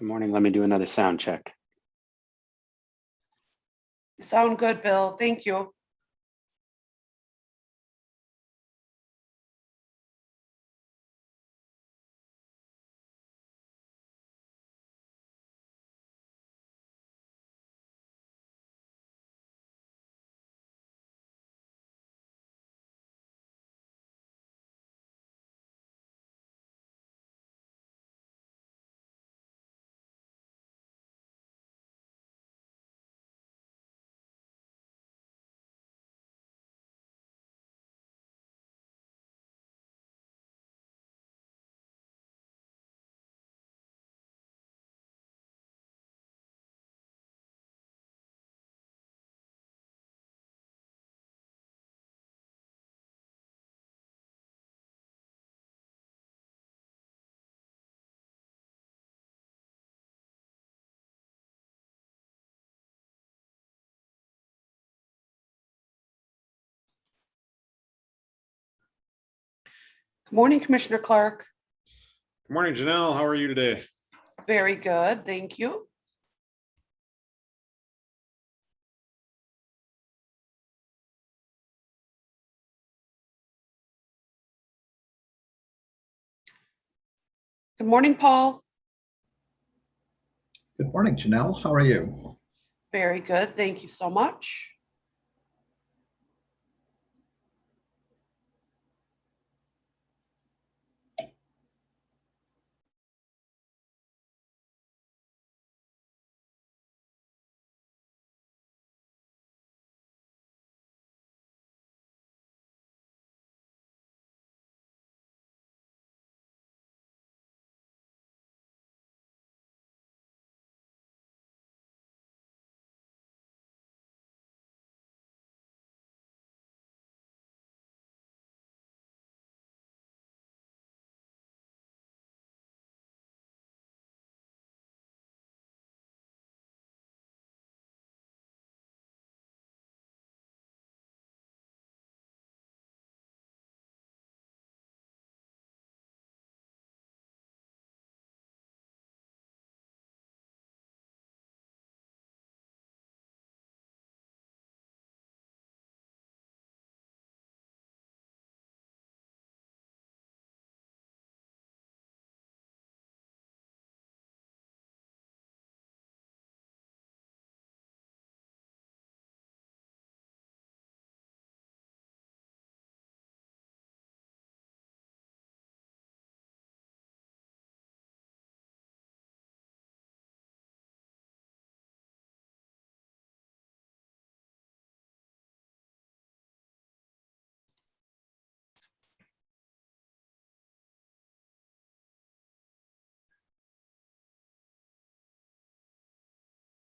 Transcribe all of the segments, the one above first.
Good morning. Let me do another sound check. Sound good, Bill. Thank you. Good morning, Commissioner Clark. Good morning, Janelle. How are you today? Very good. Thank you. Good morning, Paul. Good morning, Janelle. How are you? Very good. Thank you so much.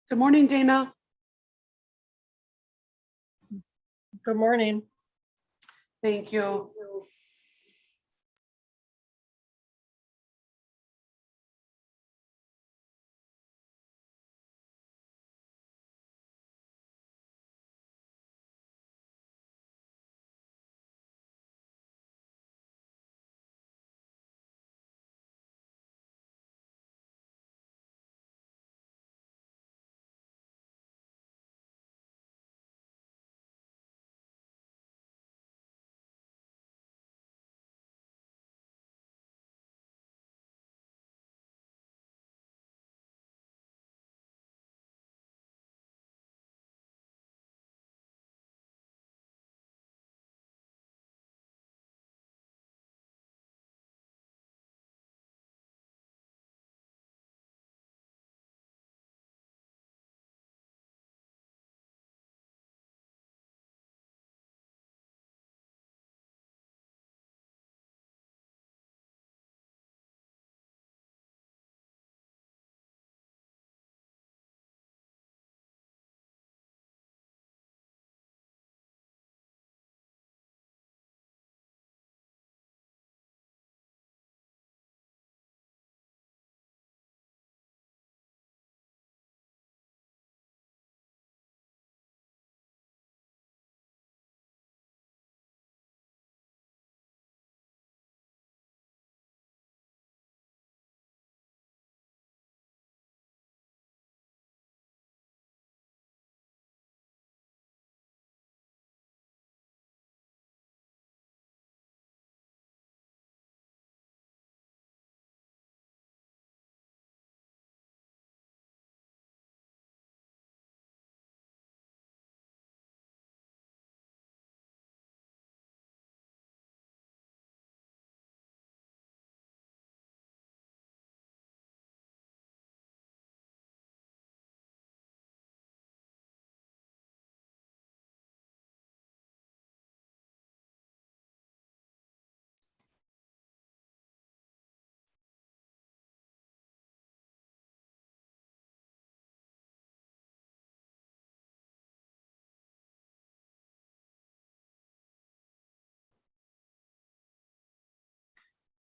Good morning, Dana. Good morning. Thank you.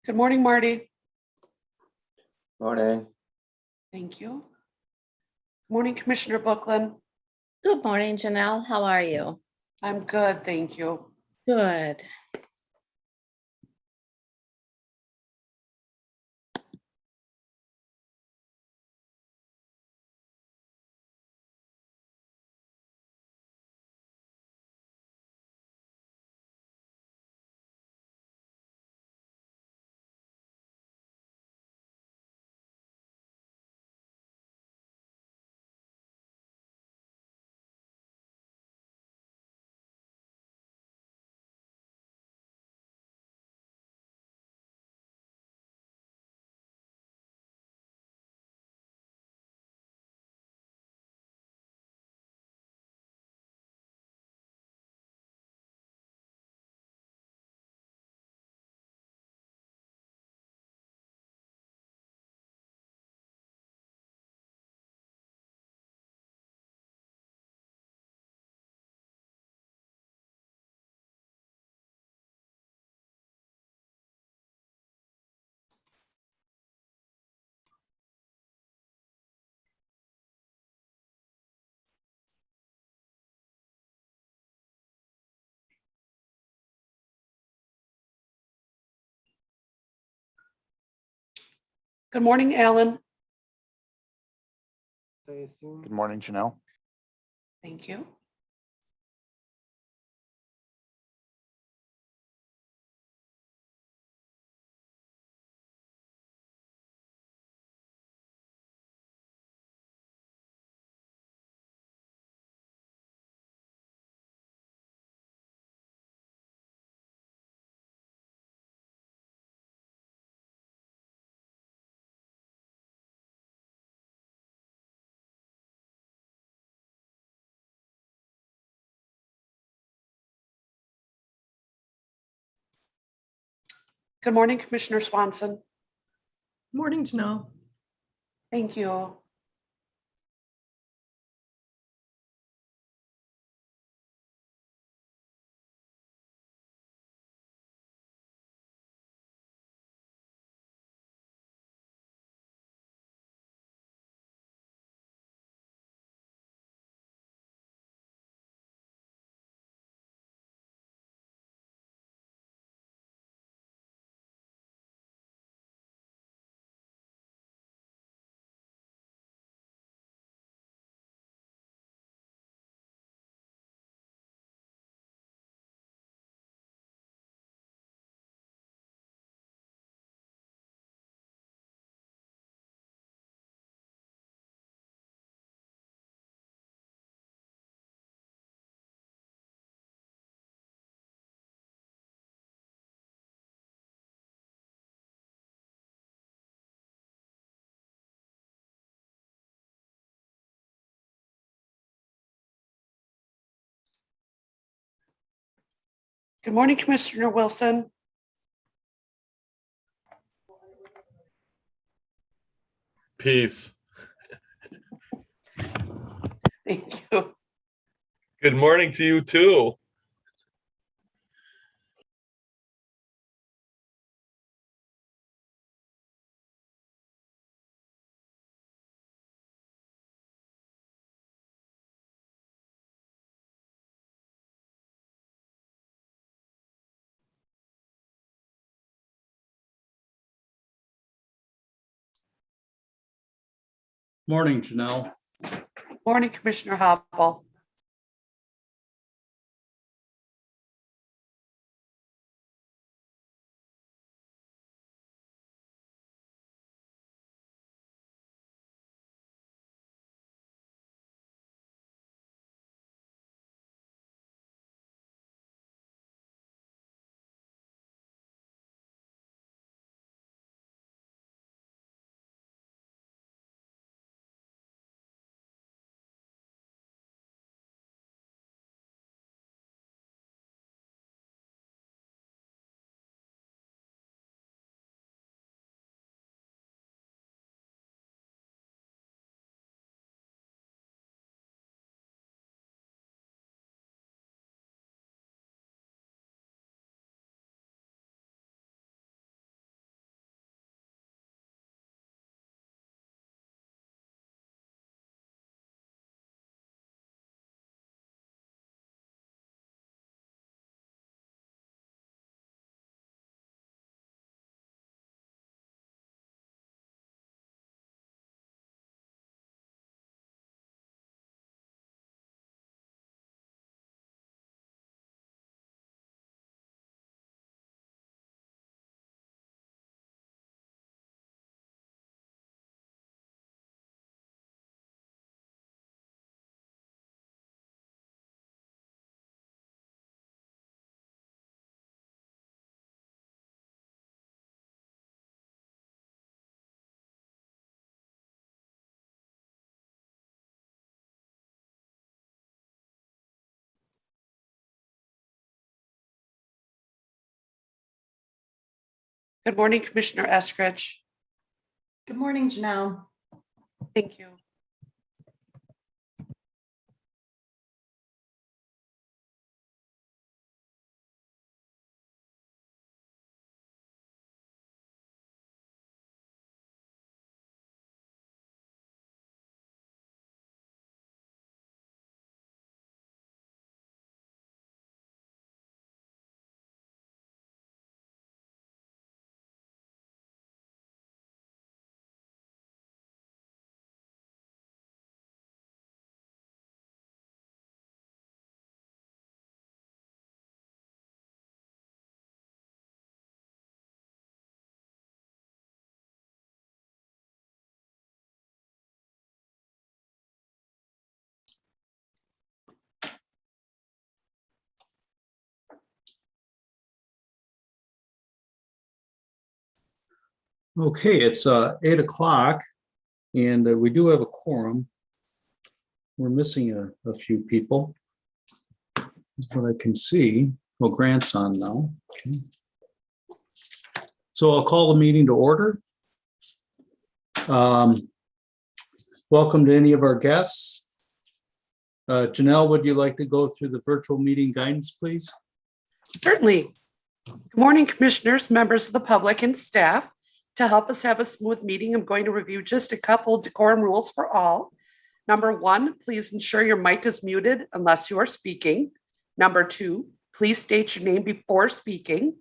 Good morning, Marty. Morning. Thank you. Good morning, Commissioner Bookland. Good morning, Janelle. How are you? I'm good, thank you. Good. Good morning, Alan. Good morning, Janelle. Thank you. Good morning, Commissioner Swanson. Morning, Janelle. Thank you. Good morning, Commissioner Wilson. Peace. Thank you. Good morning to you too. Morning, Janelle. Morning, Commissioner Hopple. Good morning, Commissioner Eskridge. Good morning, Janelle. Thank you. Okay, it's 8 o'clock and we do have a quorum. We're missing a few people. That's what I can see. Well, Grant's on now. Okay. So I'll call the meeting to order. Welcome to any of our guests. Janelle, would you like to go through the virtual meeting guidance, please? Certainly. Good morning, commissioners, members of the public, and staff. To help us have a smooth meeting, I'm going to review just a couple decorum rules for all. Number 1, please ensure your mic is muted unless you are speaking. Number 2, please state your name before speaking.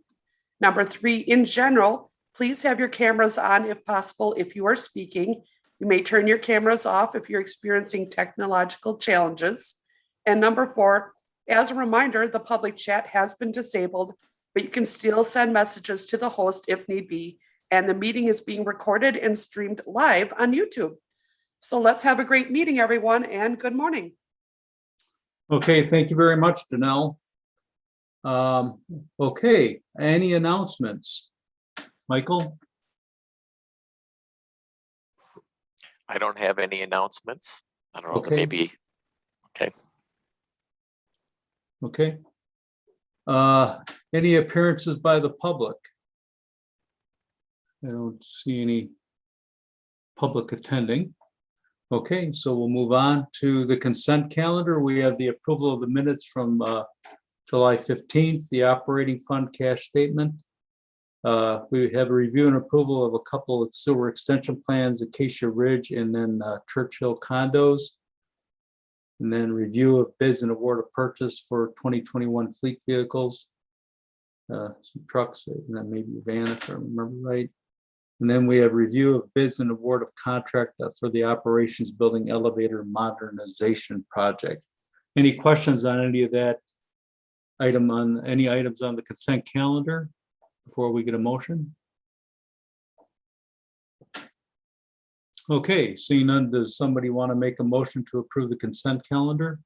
Number 3, in general, please have your cameras on if possible if you are speaking. You may turn your cameras off if you're experiencing technological challenges. And number 4, as a reminder, the public chat has been disabled, but you can still send messages to the host if need be. And the meeting is being recorded and streamed live on YouTube. So let's have a great meeting, everyone, and good morning. Okay, thank you very much, Janelle. Okay, any announcements? Michael? I don't have any announcements. I don't know, Okay. maybe, okay. Okay. Any appearances by the public? I don't see any public attending. Okay, so we'll move on to the consent calendar. We have the approval of the minutes from July 15th, the operating fund cash statement. We have a review and approval of a couple of sewer extension plans, Acacia Ridge and then Churchill condos. And then review of bids and award of purchase for 2021 fleet vehicles. Some trucks, and then maybe a van if I remember right. And then we have review of bids and award of contract for the operations building elevator modernization project. Any questions on any of that item, on any items on the consent calendar before we get a motion? Okay, seeing none, does somebody want to make a motion to approve the consent calendar?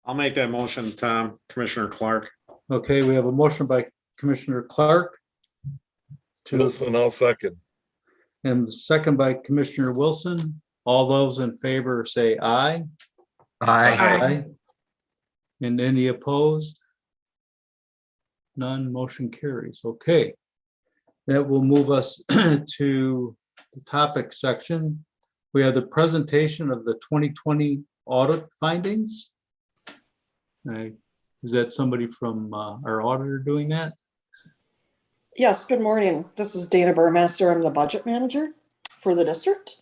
I'll make that motion, Tom, Commissioner Clark. Okay, we have a motion by Commissioner Clark Wilson, I'll second. and second by Commissioner Wilson. All those in favor say aye. Aye. And any opposed? None, motion carries. Okay. That will move us to the topic section. We have the presentation of the 2020 audit findings. Is that somebody from our auditor doing that? Yes, good morning. This is Dana Burmaster. I'm the budget manager for the district.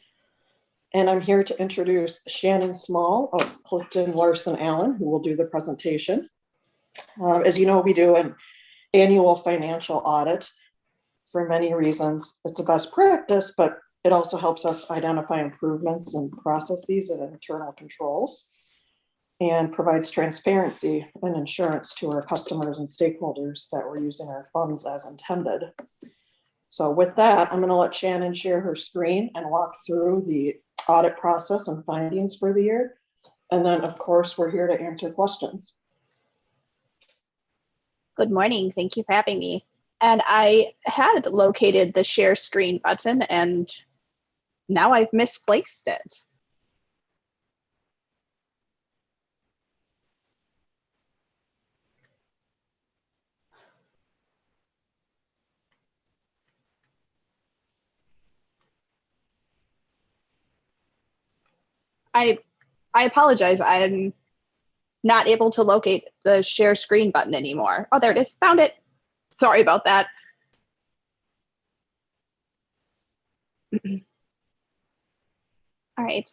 And I'm here to introduce Shannon Small of Clifton Larson Allen, who will do the presentation. As you know, we do an annual financial audit for many reasons. It's a best practice, but it also helps us identify improvements in processes and internal controls, and provides transparency and insurance to our customers and stakeholders that we're using our funds as intended. So with that, I'm going to let Shannon share her screen and walk through the audit process and findings for the year. And then, of course, we're here to answer questions. Good morning. Thank you for having me. And I had located the share screen button and now I've misplaced it. I apologize. I'm not able to locate the share screen button anymore. Oh, there it is. Found it. Sorry about that. All right.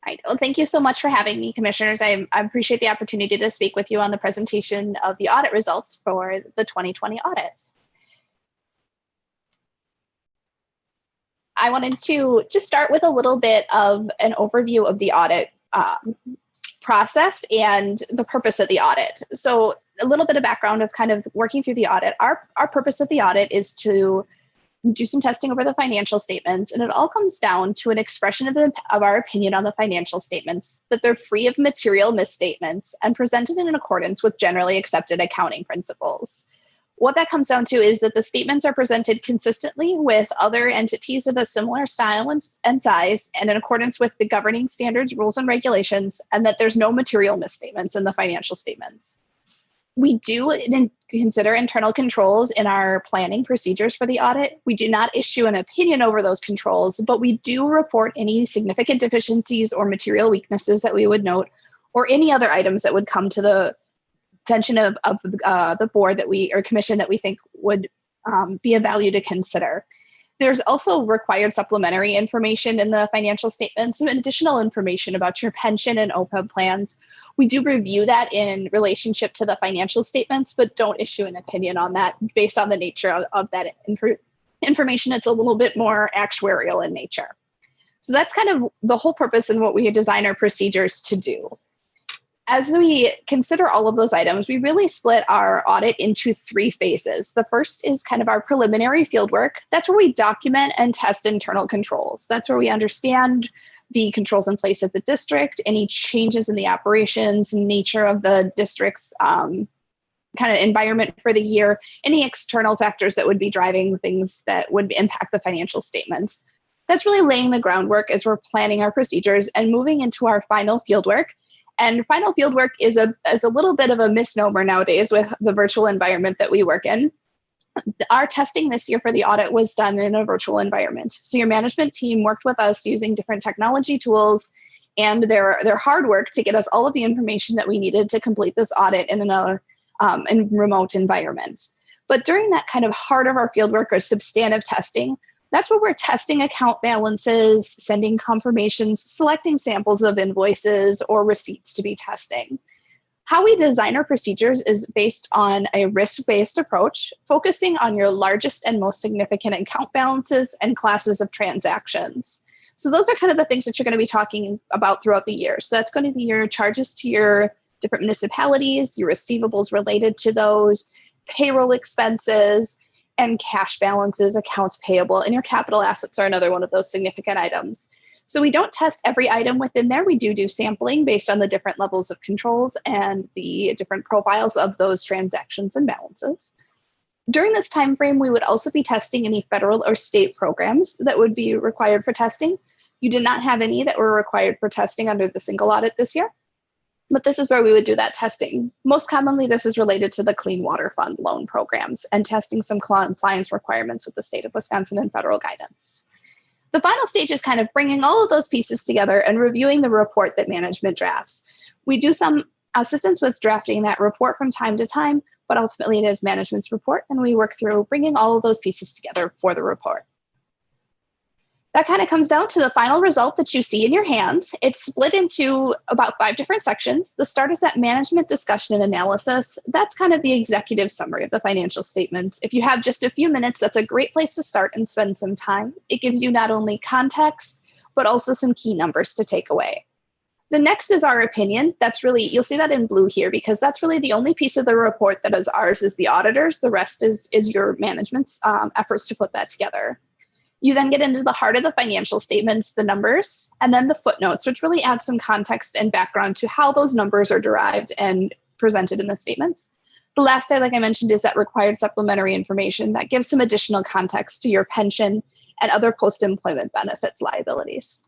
All right. Well, thank you so much for having me, commissioners. I appreciate the opportunity to speak with you on the presentation of the audit results for the 2020 audits. I wanted to just start with a little bit of an overview of the audit process and the purpose of the audit. So a little bit of background of kind of working through the audit. Our purpose of the audit is to do some testing over the financial statements, and it all comes down to an expression of our opinion on the financial statements, that they're free of material misstatements and presented in accordance with generally accepted accounting principles. What that comes down to is that the statements are presented consistently with other entities of a similar style and size and in accordance with the governing standards, rules, and regulations, and that there's no material misstatements in the financial statements. We do consider internal controls in our planning procedures for the audit. We do not issue an opinion over those controls, but we do report any significant deficiencies or material weaknesses that we would note, or any other items that would come to the attention of the board or commission that we think would be of value to consider. There's also required supplementary information in the financial statements, some additional information about your pension and OPEB plans. We do review that in relationship to the financial statements, but don't issue an opinion on that based on the nature of that information. It's a little bit more actuarial in nature. So that's kind of the whole purpose and what we design our procedures to do. As we consider all of those items, we really split our audit into 3 phases. The first is kind of our preliminary fieldwork. That's where we document and test internal controls. That's where we understand the controls in place at the district, any changes in the operations, nature of the district's kind of environment for the year, any external factors that would be driving things that would impact the financial statements. That's really laying the groundwork as we're planning our procedures and moving into our final fieldwork. And final fieldwork is a little bit of a misnomer nowadays with the virtual environment that we work in. Our testing this year for the audit was done in a virtual environment. So your management team worked with us using different technology tools and their hard work to get us all of the information that we needed to complete this audit in a remote environment. But during that kind of heart of our fieldwork or substantive testing, that's where we're testing account balances, sending confirmations, selecting samples of invoices or receipts to be testing. How we design our procedures is based on a risk-based approach, focusing on your largest and most significant account balances and classes of transactions. So those are kind of the things that you're going to be talking about throughout the year. So that's going to be your charges to your different municipalities, your receivables related to those, payroll expenses, and cash balances, accounts payable, and your capital assets are another one of those significant items. So we don't test every item within there. We do sampling based on the different levels of controls and the different profiles of those transactions and balances. During this time frame, we would also be testing any federal or state programs that would be required for testing. You did not have any that were required for testing under the single audit this year. But this is where we would do that testing. Most commonly, this is related to the Clean Water Fund loan programs and testing some compliance requirements with the state of Wisconsin and federal guidance. The final stage is kind of bringing all of those pieces together and reviewing the report that management drafts. We do some assistance with drafting that report from time to time, but ultimately it is management's report, and we work through bringing all of those pieces together for the report. That kind of comes down to the final result that you see in your hands. It's split into about 5 different sections. The start is that management discussion and analysis. That's kind of the executive summary of the financial statements. If you have just a few minutes, that's a great place to start and spend some time. It gives you not only context, but also some key numbers to take away. The next is our opinion. That's really, you'll see that in blue here, because that's really the only piece of the report that is ours is the auditors. The rest is your management's efforts to put that together. You then get into the heart of the financial statements, the numbers, and then the footnotes, which really add some context and background to how those numbers are derived and presented in the statements. The last slide, like I mentioned, is that required supplementary information that gives some additional context to your pension and other post-employment benefits liabilities.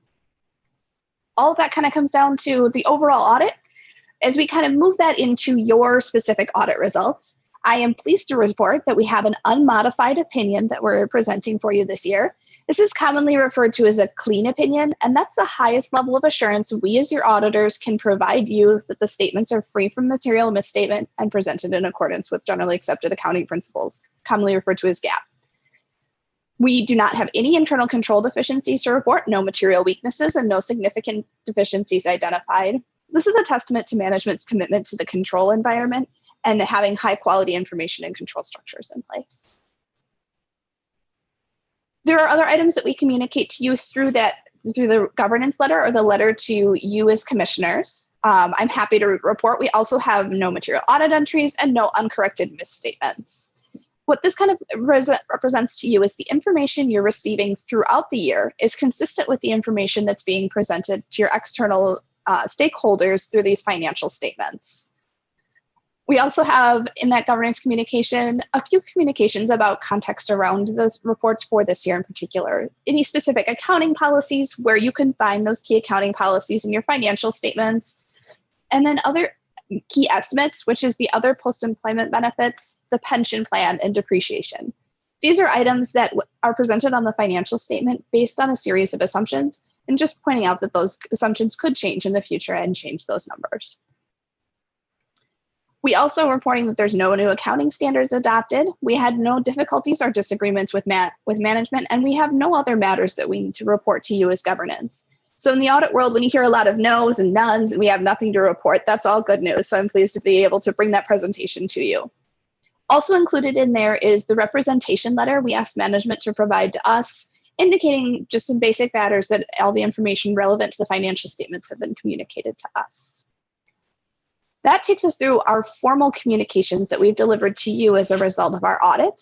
All of that kind of comes down to the overall audit. As we kind of move that into your specific audit results, I am pleased to report that we have an unmodified opinion that we're presenting for you this year. This is commonly referred to as a clean opinion, and that's the highest level of assurance we as your auditors can provide you that the statements are free from material misstatement and presented in accordance with generally accepted accounting principles, commonly referred to as GAAP. We do not have any internal control deficiencies to report, no material weaknesses, and no significant deficiencies identified. This is a testament to management's commitment to the control environment and having high quality information and control structures in place. There are other items that we communicate to you through the governance letter or the letter to you as commissioners. I'm happy to report we also have no material audit entries and no uncorrected misstatements. What this kind of represents to you is the information you're receiving throughout the year is consistent with the information that's being presented to your external stakeholders through these financial statements. We also have in that governance communication a few communications about context around the reports for this year in particular. Any specific accounting policies, where you can find those key accounting policies in your financial statements, and then other key estimates, which is the other post-employment benefits, the pension plan, and depreciation. These are items that are presented on the financial statement based on a series of assumptions, and just pointing out that those assumptions could change in the future and change those numbers. We also are reporting that there's no new accounting standards adopted. We had no difficulties or disagreements with management, and we have no other matters that we need to report to you as governance. So in the audit world, when you hear a lot of no's and nones and we have nothing to report, that's all good news. So I'm pleased to be able to bring that presentation to you. Also included in there is the representation letter we asked management to provide to us, indicating just some basic matters that all the information relevant to the financial statements have been communicated to us. That takes us through our formal communications that we've delivered to you as a result of our audit.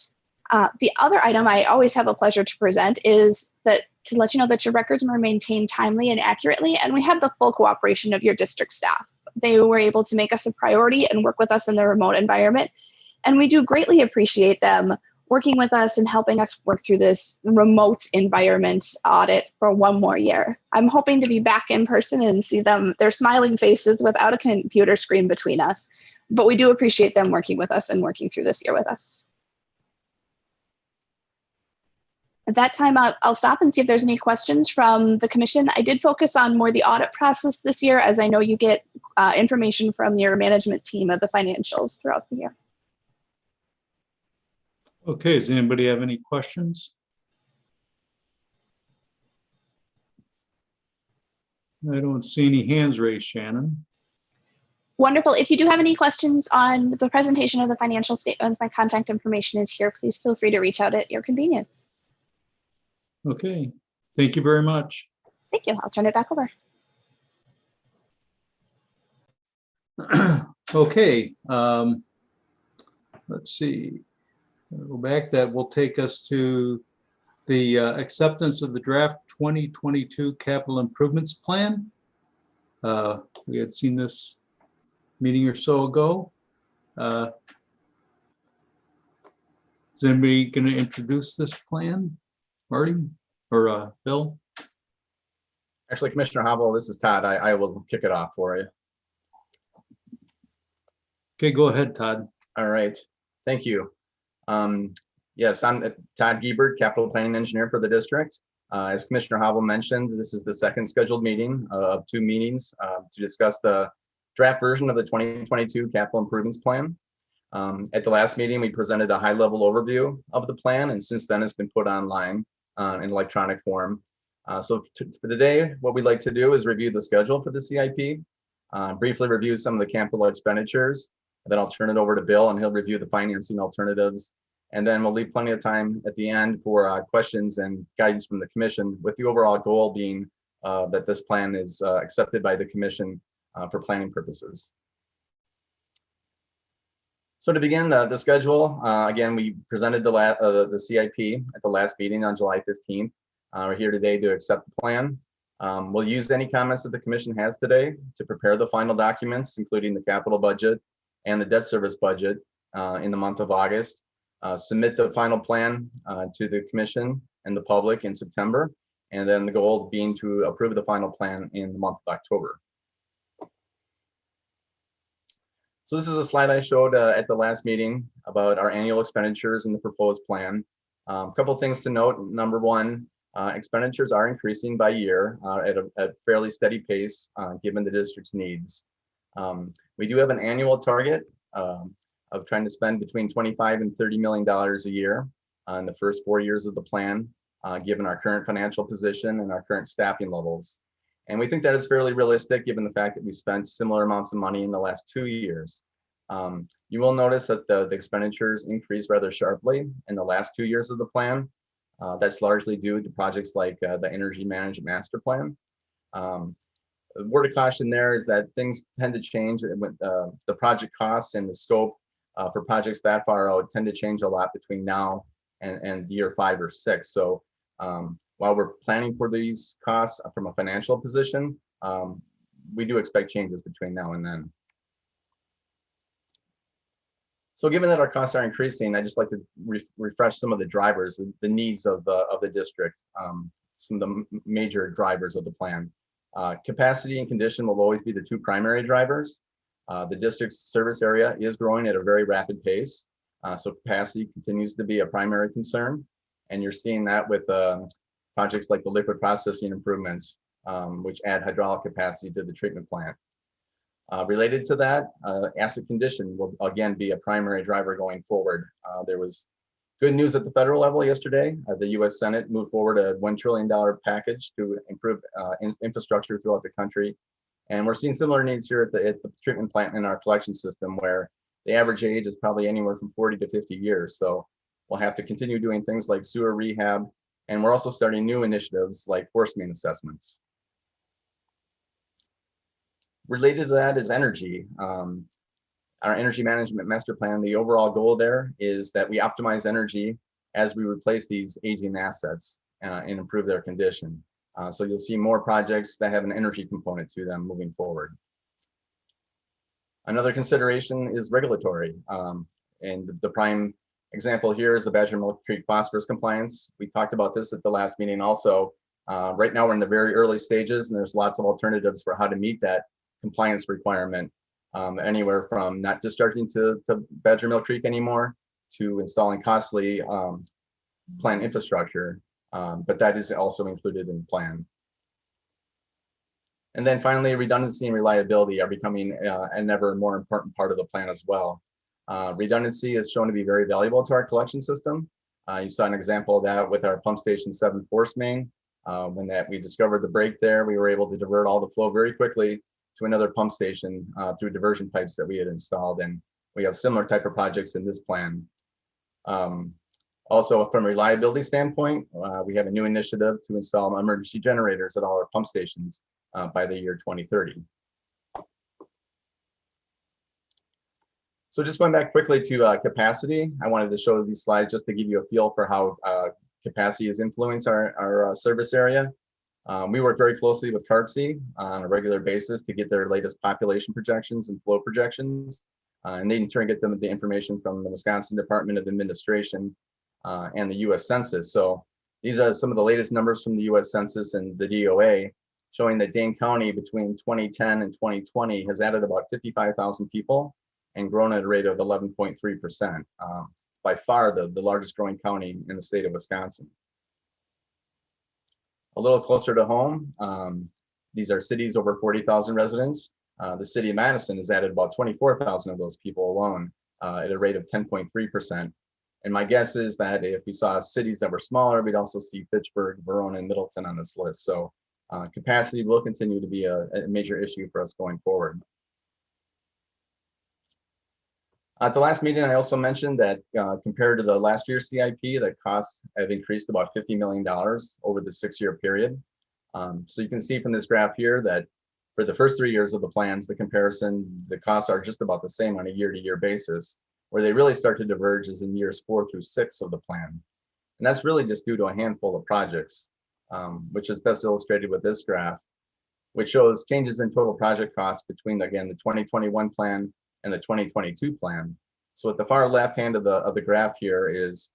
The other item I always have a pleasure to present is that to let you know that your records were maintained timely and accurately, and we had the full cooperation of your district staff. They were able to make us a priority and work with us in the remote environment, and we do greatly appreciate them working with us and helping us work through this remote environment audit for one more year. I'm hoping to be back in person and see their smiling faces without a computer screen between us, but we do appreciate them working with us and working through this year with us. At that time, I'll stop and see if there's any questions from the commission. I did focus on more the audit process this year, as I know you get information from your management team of the financials throughout the year. Okay, does anybody have any questions? I don't see any hands raised, Shannon. Wonderful. If you do have any questions on the presentation of the financial statements, my contact information is here. Please feel free to reach out at your convenience. Okay, thank you very much. Thank you. I'll turn it back over. Okay, let's see. Go back. That will take us to the acceptance of the draft 2022 capital improvements plan. We had seen this meeting or so ago. Is anybody going to introduce this plan? Marty or Bill? Actually, Commissioner Hobble, this is Todd. I will kick it off for you. Okay, go ahead, Todd. All right, thank you. Yes, I'm Todd Giebert, Capital Planning Engineer for the district. As Commissioner Hobble mentioned, this is the second scheduled meeting of 2 meetings to discuss the draft version of the 2022 capital improvements plan. At the last meeting, we presented a high-level overview of the plan, and since then it's been put online in electronic form. So for today, what we'd like to do is review the schedule for the CIP, briefly review some of the capital expenditures, and then I'll turn it over to Bill and he'll review the financing alternatives. And then we'll leave plenty of time at the end for questions and guidance from the commission, with the overall goal being that this plan is accepted by the commission for planning purposes. So to begin the schedule, again, we presented the CIP at the last meeting on July 15th. We're here today to accept the plan. We'll use any comments that the commission has today to prepare the final documents, including the capital budget and the debt service budget in the month of August. Submit the final plan to the commission and the public in September, and then the goal being to approve the final plan in the month of October. So this is a slide I showed at the last meeting about our annual expenditures in the proposed plan. A couple of things to note. Number one, Expenditures are increasing by year at a fairly steady pace, given the district's needs. We do have an annual target of trying to spend between $25 and $30 million a year in the first 4 years of the plan, given our current financial position and our current staffing levels. And we think that is fairly realistic given the fact that we spent similar amounts of money in the last 2 years. You will notice that the expenditures increased rather sharply in the last 2 years of the plan. That's largely due to projects like the Energy Management Master Plan. The word of caution there is that things tend to change. The project costs and the scope for projects that far out tend to change a lot between now and year 5 or 6. So while we're planning for these costs from a financial position, we do expect changes between now and then. So given that our costs are increasing, I'd just like to refresh some of the drivers, the needs of the district, some of the major drivers of the plan. Capacity and condition will always be the 2 primary drivers. The district's service area is growing at a very rapid pace. So capacity continues to be a primary concern. And you're seeing that with projects like the liquid processing improvements, which add hydraulic capacity to the treatment plant. Related to that, asset condition will again be a primary driver going forward. There was good news at the federal level yesterday. The U.S. Senate moved forward a $1 trillion package to improve infrastructure throughout the country. And we're seeing similar needs here at the treatment plant in our collection system, where the average age is probably anywhere from 40 to 50 years. So we'll have to continue doing things like sewer rehab. And we're also starting new initiatives like force main assessments. Related to that is energy. Our energy management master plan, the overall goal there is that we optimize energy as we replace these aging assets and improve their condition. So you'll see more projects that have an energy component to them moving forward. Another consideration is regulatory. And the prime example here is the Badger Milk Creek phosphorus compliance. We talked about this at the last meeting also. Right now we're in the very early stages, and there's lots of alternatives for how to meet that compliance requirement, anywhere from not discharging to Badger Milk Creek anymore to installing costly plant infrastructure, but that is also included in the plan. And then finally, redundancy and reliability are becoming an ever more important part of the plan as well. Redundancy is shown to be very valuable to our collection system. You saw an example of that with our pump station 7 force main. When we discovered the break there, we were able to divert all the flow very quickly to another pump station through diversion pipes that we had installed. And we have similar type of projects in this plan. Also, from a reliability standpoint, we have a new initiative to install emergency generators at all our pump stations by the year 2030. So just going back quickly to capacity, I wanted to show these slides just to give you a feel for how capacity has influenced our service area. We work very closely with CARPC on a regular basis to get their latest population projections and flow projections. And they in turn get them the information from the Wisconsin Department of Administration and the U.S. Census. So these are some of the latest numbers from the U.S. Census and the DOA, showing that Dane County between 2010 and 2020 has added about 55,000 people and grown at a rate of 11.3%. By far the largest growing county in the state of Wisconsin. A little closer to home, these are cities over 40,000 residents. The city of Madison has added about 24,000 of those people alone at a rate of 10.3%. And my guess is that if we saw cities that were smaller, we'd also see Fitchburg, Verona, and Middleton on this list. So capacity will continue to be a major issue for us going forward. At the last meeting, I also mentioned that compared to the last year's CIP, that costs have increased about $50 million over the 6-year period. So you can see from this graph here that for the first 3 years of the plans, the costs are just about the same on a year-to-year basis. Where they really start to diverge is in years 4 through 6 of the plan. And that's really just due to a handful of projects, which is best illustrated with this graph, which shows changes in total project costs between, again, the 2021 plan and the 2022 plan. So at the far left hand of the graph here is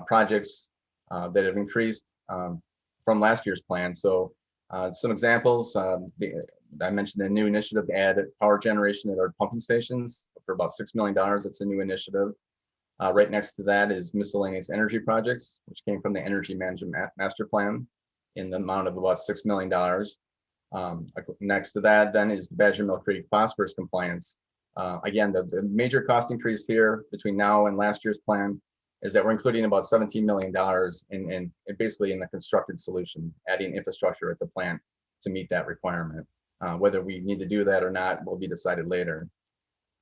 projects that have increased from last year's plan. So some examples, I mentioned a new initiative to add power generation at our pumping stations for about $6 million. It's a new initiative. Right next to that is miscellaneous energy projects, which came from the Energy Management Master Plan in the amount of about $6 million. Next to that then is Badger Mill Creek phosphorus compliance. Again, the major cost increase here between now and last year's plan is that we're including about $17 million in basically in the constructed solution, adding infrastructure at the plant to meet that requirement. Whether we need to do that or not will be decided later.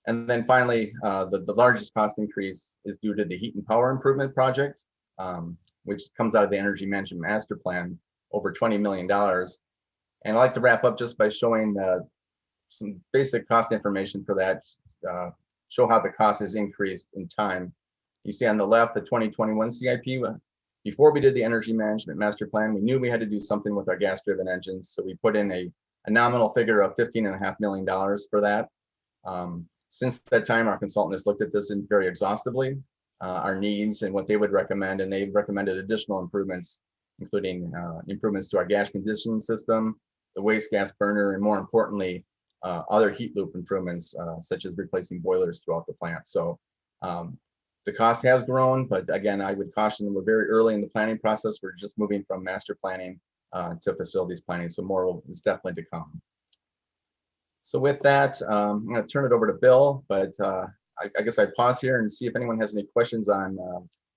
And then finally, the largest cost increase is due to the heat and power improvement project, which comes out of the Energy Management Master Plan, over $20 million. And I'd like to wrap up just by showing some basic cost information for that, show how the cost has increased in time. You see on the left, the 2021 CIP. Before we did the Energy Management Master Plan, we knew we had to do something with our gas-driven engines. So we put in a nominal figure of $15.5 million for that. Since that time, our consultant has looked at this very exhaustively, our needs and what they would recommend, and they've recommended additional improvements, including improvements to our gas conditioning system, the waste gas burner, and more importantly, other heat loop improvements, such as replacing boilers throughout the plant. So the cost has grown, but again, I would caution we're very early in the planning process. We're just moving from master planning to facilities planning. So more is definitely to come. So with that, I'm going to turn it over to Bill, but I guess I pause here and see if anyone has any questions on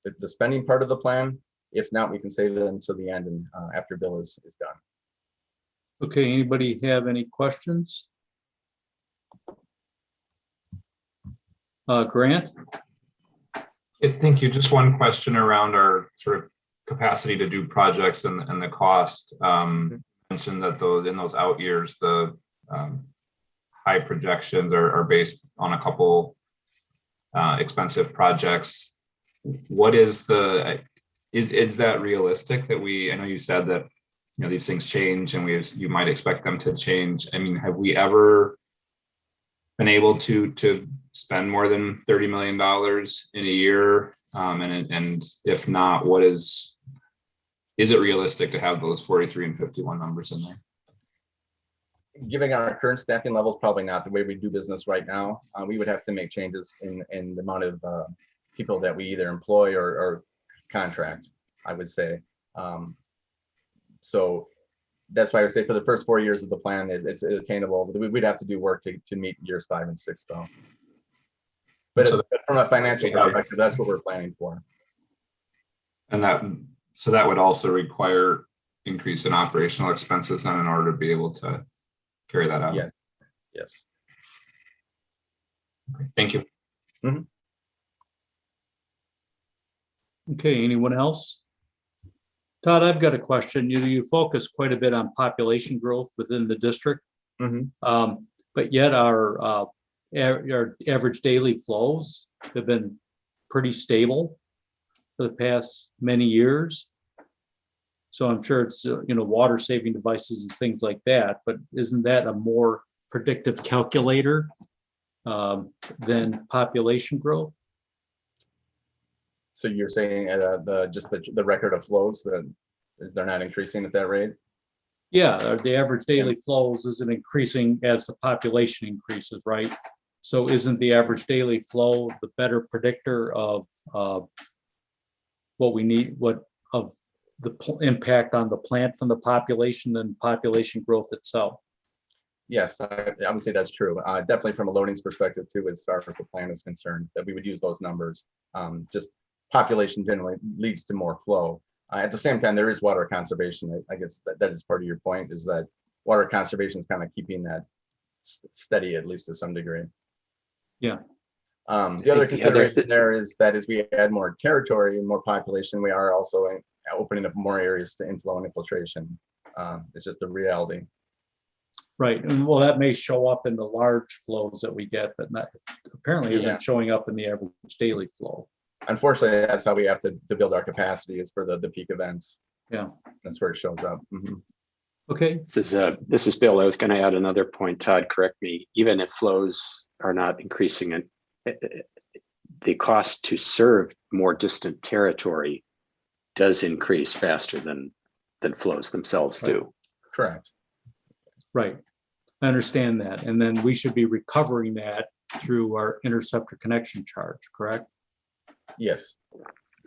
the spending part of the plan. If not, we can save it until the end and after Bill is done. Okay, anybody have any questions? Grant? Thank you. Just one question around our sort of capacity to do projects and the cost. Mentioned that in those out years, the high projections are based on a couple expensive projects. What is is that realistic that I know you said that, you know, these things change and you might expect them to change. I mean, have we ever been able to spend more than $30 million in a year? And if not, is it realistic to have those 43 and 51 numbers in there? Given our current staffing levels, probably not the way we do business right now. We would have to make changes in the amount of people that we either employ or contract, I would say. So that's why I would say for the first 4 years of the plan, it's attainable. We'd have to do work to meet years 5 and 6 though. But so from a financial perspective, that's what we're planning for. And that would also require increase in operational expenses then in order to be able to carry that out. Yeah. Yes. Okay, thank you. Mhm. Okay, anyone else? Todd, I've got a question. You focus quite a bit on population growth within the district, but yet our average daily flows have been pretty stable for the past many years. So I'm sure it's water saving devices and things like that, but isn't that a more predictive calculator than population growth? So you're saying the record of flows that they're not increasing at that rate? Yeah, the average daily flows isn't increasing as the population increases, right? So isn't the average daily flow the better predictor of what we need, of the impact on the plant from the population and population growth itself? Yes, I would say that's true. Definitely from a loadings perspective too, as far as the plan is concerned, that we would use those numbers. Just population generally leads to more flow. At the same time, there is water conservation. I guess that is part of your point, is that water conservation is kind of keeping that steady, at least to some degree. Yeah. The other consideration there is that as we add more territory and more population, we are also opening up more areas to inflow and infiltration. It's just a reality. Right, and well, that may show up in the large flows that we get, but apparently isn't showing up in the average daily flow. Unfortunately, that's how we have to build our capacity, is for the peak events. Yeah, that's where it shows up. Okay. This is Bill. I was going to add another point. Todd, correct me. Even if flows are not increasing, the cost to serve more distant territory does increase faster than flows themselves do. Correct. Right. I understand that. And then we should be recovering that through our interceptor connection charge, correct? Yes.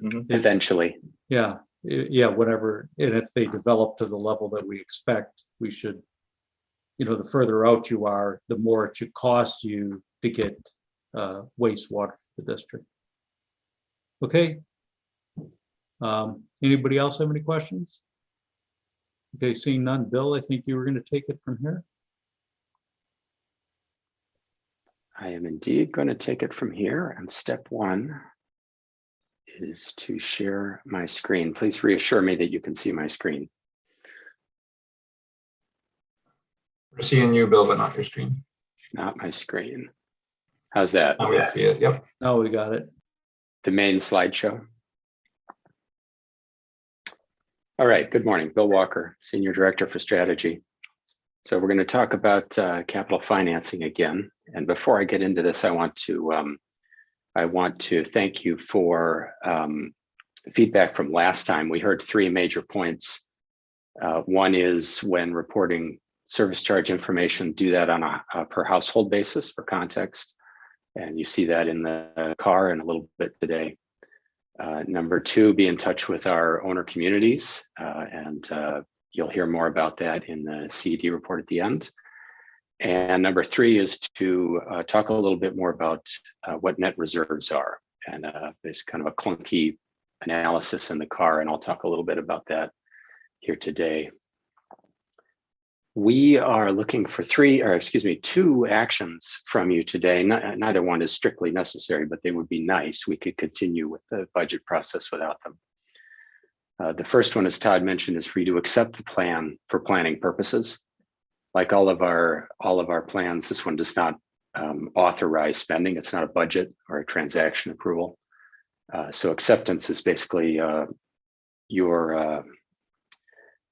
Mhm. eventually. Yeah, yeah, whatever. And if they develop to the level that we expect, we should, the further out you are, the more it should cost you to get wastewater for the district. Okay. Anybody else have any questions? Okay, seeing none. Bill, I think you were going to take it from here. I am indeed going to take it from here. And step one is to share my screen. Please reassure me that you can see my screen. We're seeing you, Bill, but not your screen. Not my screen. How's that? Now we see it. Yep. Now we got it. The main slideshow. All right, good morning. Bill Walker, Senior Director for Strategy. So we're going to talk about capital financing again. And before I get into this, I want to thank you for feedback from last time. We heard three major points. One is when reporting service charge information, do that on a per household basis for context. And you see that in the car and a little bit today. Number two, be in touch with our owner communities, and you'll hear more about that in the CED report at the end. And number three is to talk a little bit more about what net reserves are. And there's kind of a clunky analysis in the car, and I'll talk a little bit about that here today. We are looking for two actions from you today. Neither one is strictly necessary, but they would be nice. We could continue with the budget process without them. The first one, as Todd mentioned, is for you to accept the plan for planning purposes. Like all of our plans, this one does not authorize spending. It's not a budget or a transaction approval. So acceptance is basically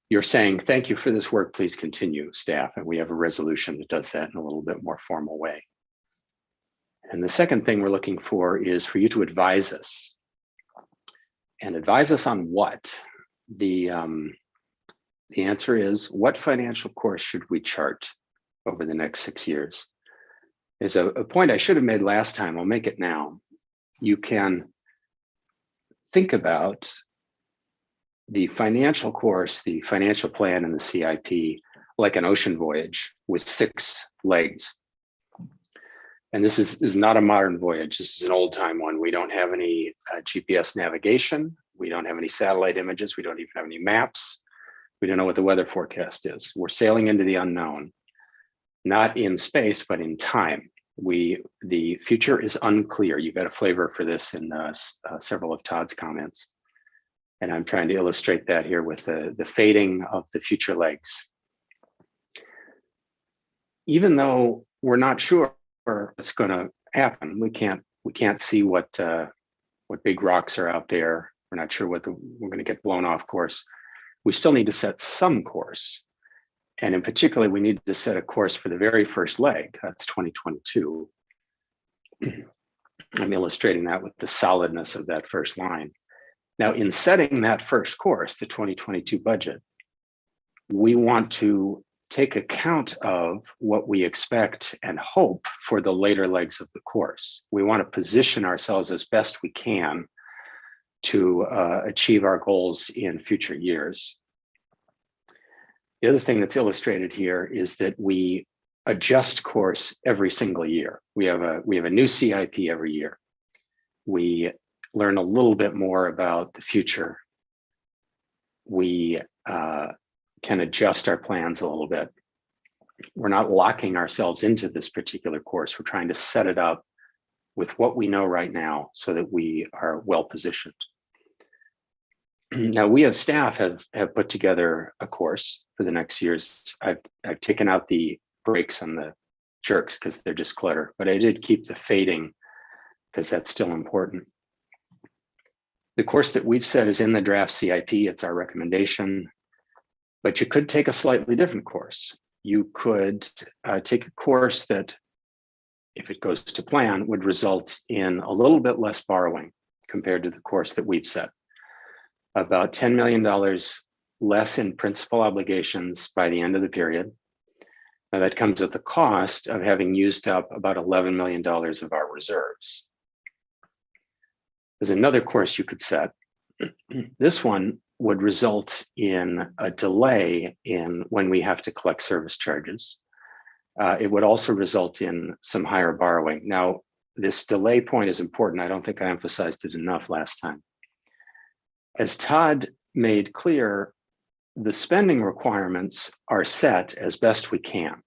you're saying, thank you for this work, please continue, staff. And we have a resolution that does that in a little bit more formal way. And the second thing we're looking for is for you to advise us. And advise us on what? The answer is, what financial course should we chart over the next 6 years? There's a point I should have made last time. I'll make it now. You can think about the financial course, the financial plan, and the CIP like an ocean voyage with 6 legs. And this is not a modern voyage. This is an old time one. We don't have any GPS navigation. We don't have any satellite images. We don't even have any maps. We don't know what the weather forecast is. We're sailing into the unknown, not in space, but in time. The future is unclear. You got a flavor for this in several of Todd's comments. And I'm trying to illustrate that here with the fading of the future legs. Even though we're not sure what's going to happen, we can't see what big rocks are out there. We're not sure we're going to get blown off course. We still need to set some course. And in particular, we need to set a course for the very first leg. That's 2022. I'm illustrating that with the solidness of that first line. Now, in setting that first course, the 2022 budget, we want to take account of what we expect and hope for the later legs of the course. We want to position ourselves as best we can to achieve our goals in future years. The other thing that's illustrated here is that we adjust course every single year. We have a new CIP every year. We learn a little bit more about the future. We can adjust our plans a little bit. We're not locking ourselves into this particular course. We're trying to set it up with what we know right now so that we are well positioned. Now, we as staff have put together a course for the next years. I've taken out the breaks and the jerks because they're just clutter, but I did keep the fading because that's still important. The course that we've set is in the draft CIP. It's our recommendation, but you could take a slightly different course. You could take a course that, if it goes to plan, would result in a little bit less borrowing compared to the course that we've set. About $10 million less in principal obligations by the end of the period. Now that comes at the cost of having used up about $11 million of our reserves. There's another course you could set. This one would result in a delay in when we have to collect service charges. It would also result in some higher borrowing. Now, this delay point is important. I don't think I emphasized it enough last time. As Todd made clear, the spending requirements are set as best we can.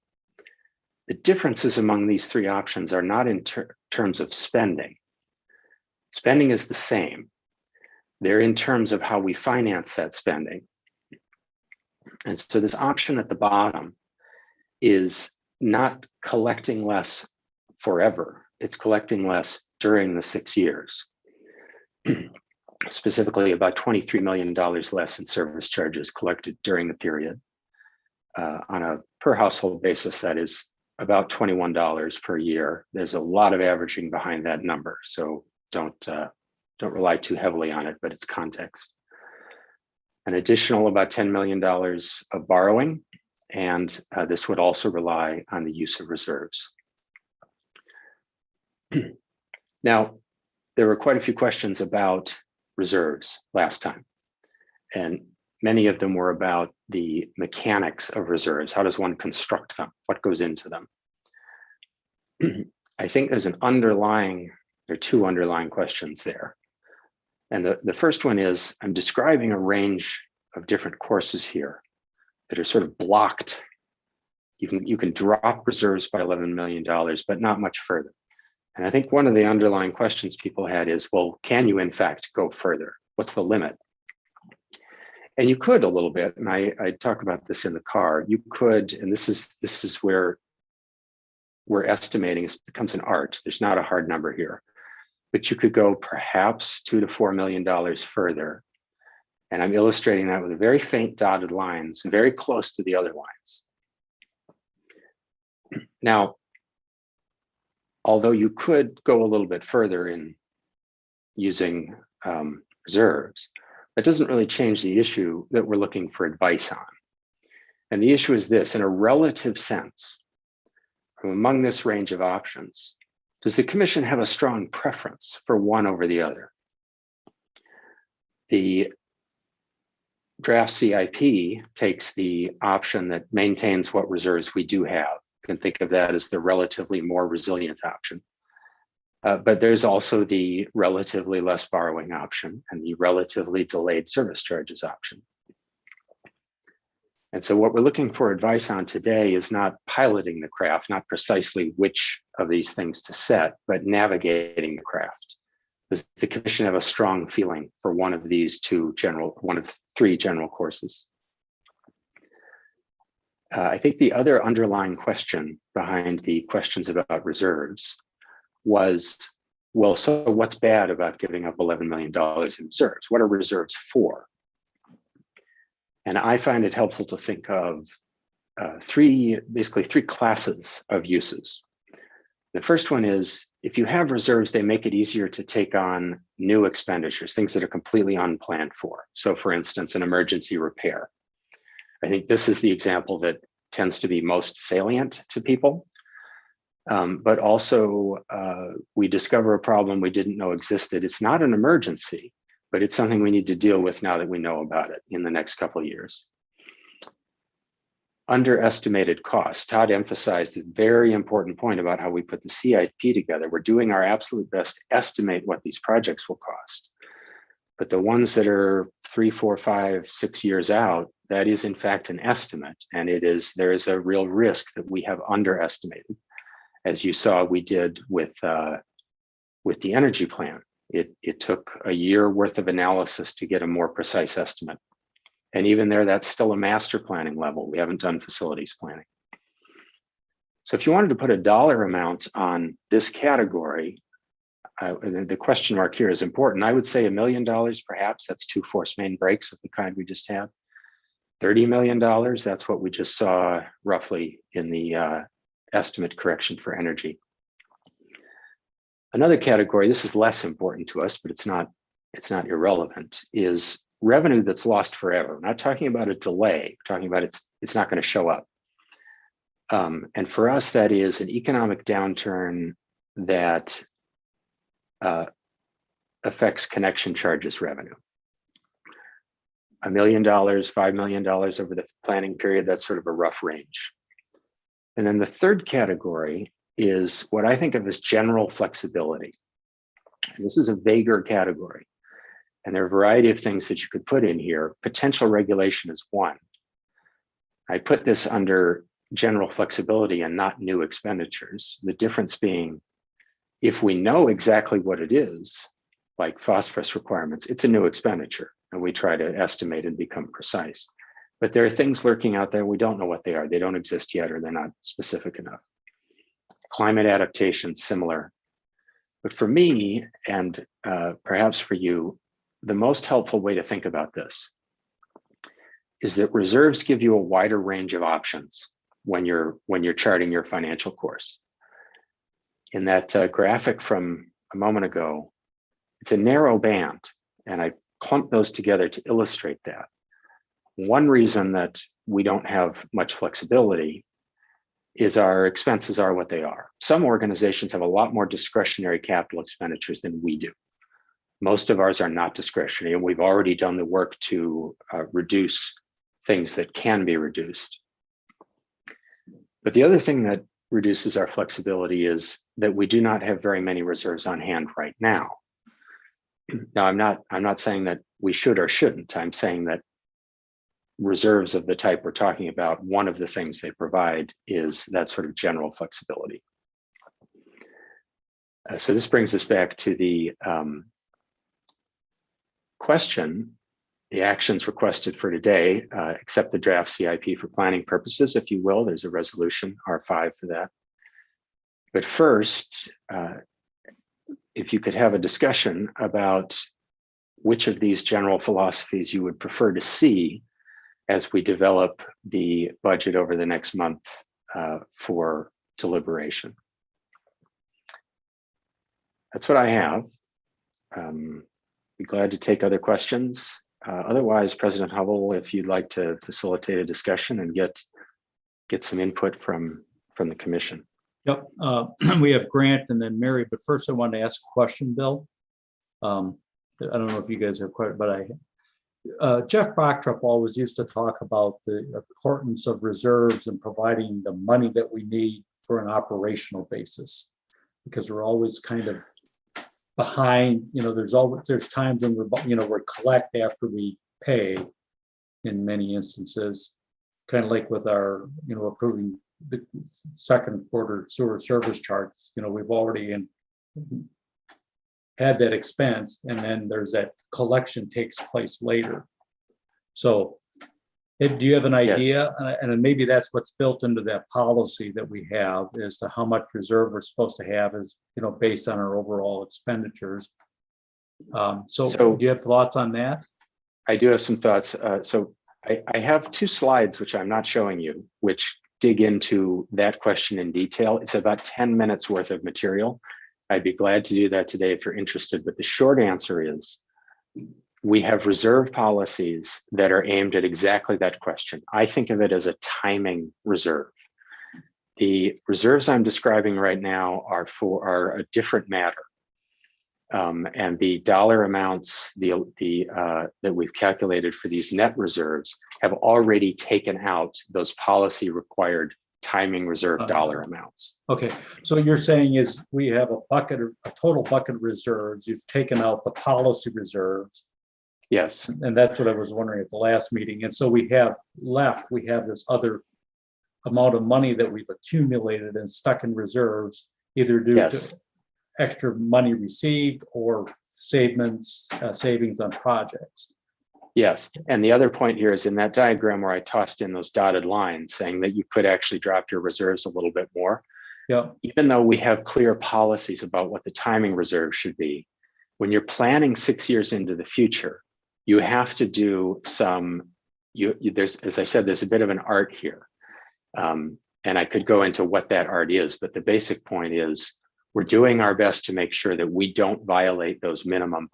The differences among these three options are not in terms of spending. Spending is the same. They're in terms of how we finance that spending. And so this option at the bottom is not collecting less forever. It's collecting less during the 6 years. Specifically, about $23 million less in service charges collected during the period. On a per household basis, that is about $21 per year. There's a lot of averaging behind that number, so don't rely too heavily on it, but it's context. An additional about $10 million of borrowing, and this would also rely on the use of reserves. Now, there were quite a few questions about reserves last time, and many of them were about the mechanics of reserves. How does one construct them? What goes into them? I think there are two underlying questions there. And the first one is, I'm describing a range of different courses here that are sort of blocked. You can drop reserves by $11 million, but not much further. And I think one of the underlying questions people had is, well, can you in fact go further? What's the limit? And you could a little bit, and I talk about this in the car. You could, and this is where we're estimating it becomes an art. There's not a hard number here, but you could go perhaps $2 to $4 million further. And I'm illustrating that with very faint dotted lines, very close to the other lines. Now, although you could go a little bit further in using reserves, that doesn't really change the issue that we're looking for advice on. And the issue is this: in a relative sense, from among this range of options, does the commission have a strong preference for one over the other? The draft CIP takes the option that maintains what reserves we do have. You can think of that as the relatively more resilient option. But there's also the relatively less borrowing option and the relatively delayed service charges option. And so what we're looking for advice on today is not piloting the craft, not precisely which of these things to set, but navigating the craft. Does the commission have a strong feeling for one of these one of three general courses? I think the other underlying question behind the questions about reserves was, well, so what's bad about giving up $11 million in reserves? What are reserves for? And I find it helpful to think of basically three classes of uses. The first one is, if you have reserves, they make it easier to take on new expenditures, things that are completely unplanned for. So for instance, an emergency repair. I think this is the example that tends to be most salient to people. But also, we discover a problem we didn't know existed. It's not an emergency, but it's something we need to deal with now that we know about it in the next couple of years. Underestimated costs. Todd emphasized a very important point about how we put the CIP together. We're doing our absolute best to estimate what these projects will cost. But the ones that are 3, 4, 5, 6 years out, that is in fact an estimate. And there is a real risk that we have underestimated. As you saw, we did with the energy plan. It took a year worth of analysis to get a more precise estimate. And even there, that's still a master planning level. We haven't done facilities planning. So if you wanted to put a dollar amount on this category, the question mark here is important. I would say $1 million, perhaps. That's 2 force main breaks of the kind we just had. $30 million, that's what we just saw roughly in the estimate correction for energy. Another category, this is less important to us, but it's not irrelevant, is revenue that's lost forever. We're not talking about a delay, we're talking about it's not going to show up. And for us, that is an economic downturn that affects connection charges revenue. $1 million, $5 million over the planning period, that's sort of a rough range. And then the third category is what I think of as general flexibility. And this is a vaguer category. And there are a variety of things that you could put in here. Potential regulation is one. I put this under general flexibility and not new expenditures. The difference being, if we know exactly what it is, like phosphorus requirements, it's a new expenditure, and we try to estimate and become precise. But there are things lurking out there, we don't know what they are. They don't exist yet, or they're not specific enough. Climate adaptation, similar. But for me, and perhaps for you, the most helpful way to think about this is that reserves give you a wider range of options when you're charting your financial course. In that graphic from a moment ago, it's a narrow band, and I clumped those together to illustrate that. One reason that we don't have much flexibility is our expenses are what they are. Some organizations have a lot more discretionary capital expenditures than we do. Most of ours are not discretionary, and we've already done the work to reduce things that can be reduced. But the other thing that reduces our flexibility is that we do not have very many reserves on hand right now. Now, I'm not saying that we should or shouldn't. I'm saying that reserves of the type we're talking about, one of the things they provide is that sort of general flexibility. So this brings us back to the question, the actions requested for today, accept the draft CIP for planning purposes, if you will. There's a resolution, R5 for that. But first, if you could have a discussion about which of these general philosophies you would prefer to see as we develop the budget over the next month for deliberation. That's what I have. Be glad to take other questions. Otherwise, President Hubble, if you'd like to facilitate a discussion and get some input from the commission. Yep, we have Grant and then Mary, but first I wanted to ask a question, Bill. I don't know if you guys are quite, but Jeff Bachtrop always used to talk about the importance of reserves and providing the money that we need for an operational basis, because we're always kind of behind. There's times when we're collect after we pay in many instances, kind of like with our approving the second quarter sewer service charges. We've already had that expense, and then there's that collection takes place later. So do you have an idea? Yes. And maybe that's what's built into that policy that we have as to how much reserve we're supposed to have is, based on our overall expenditures. So do you have thoughts on that? I do have some thoughts. So I have two slides, which I'm not showing you, which dig into that question in detail. It's about 10 minutes worth of material. I'd be glad to do that today if you're interested. But the short answer is we have reserve policies that are aimed at exactly that question. I think of it as a timing reserve. The reserves I'm describing right now are a different matter. And the dollar amounts that we've calculated for these net reserves have already taken out those policy required timing reserve dollar amounts. Okay, so you're saying is we have a total bucket of reserves. You've taken out the policy reserves. Yes. And that's what I was wondering at the last meeting. And so we have this other amount of money that we've accumulated and stuck in reserves, either due to extra money received or savings on projects. Yes, and the other point here is in that diagram where I tossed in those dotted lines saying that you could actually drop your reserves a little bit more. Yeah. Even though we have clear policies about what the timing reserve should be, when you're planning 6 years into the future, you have to do as I said, there's a bit of an art here. And I could go into what that art is, but the basic point is we're doing our best to make sure that we don't violate those minimum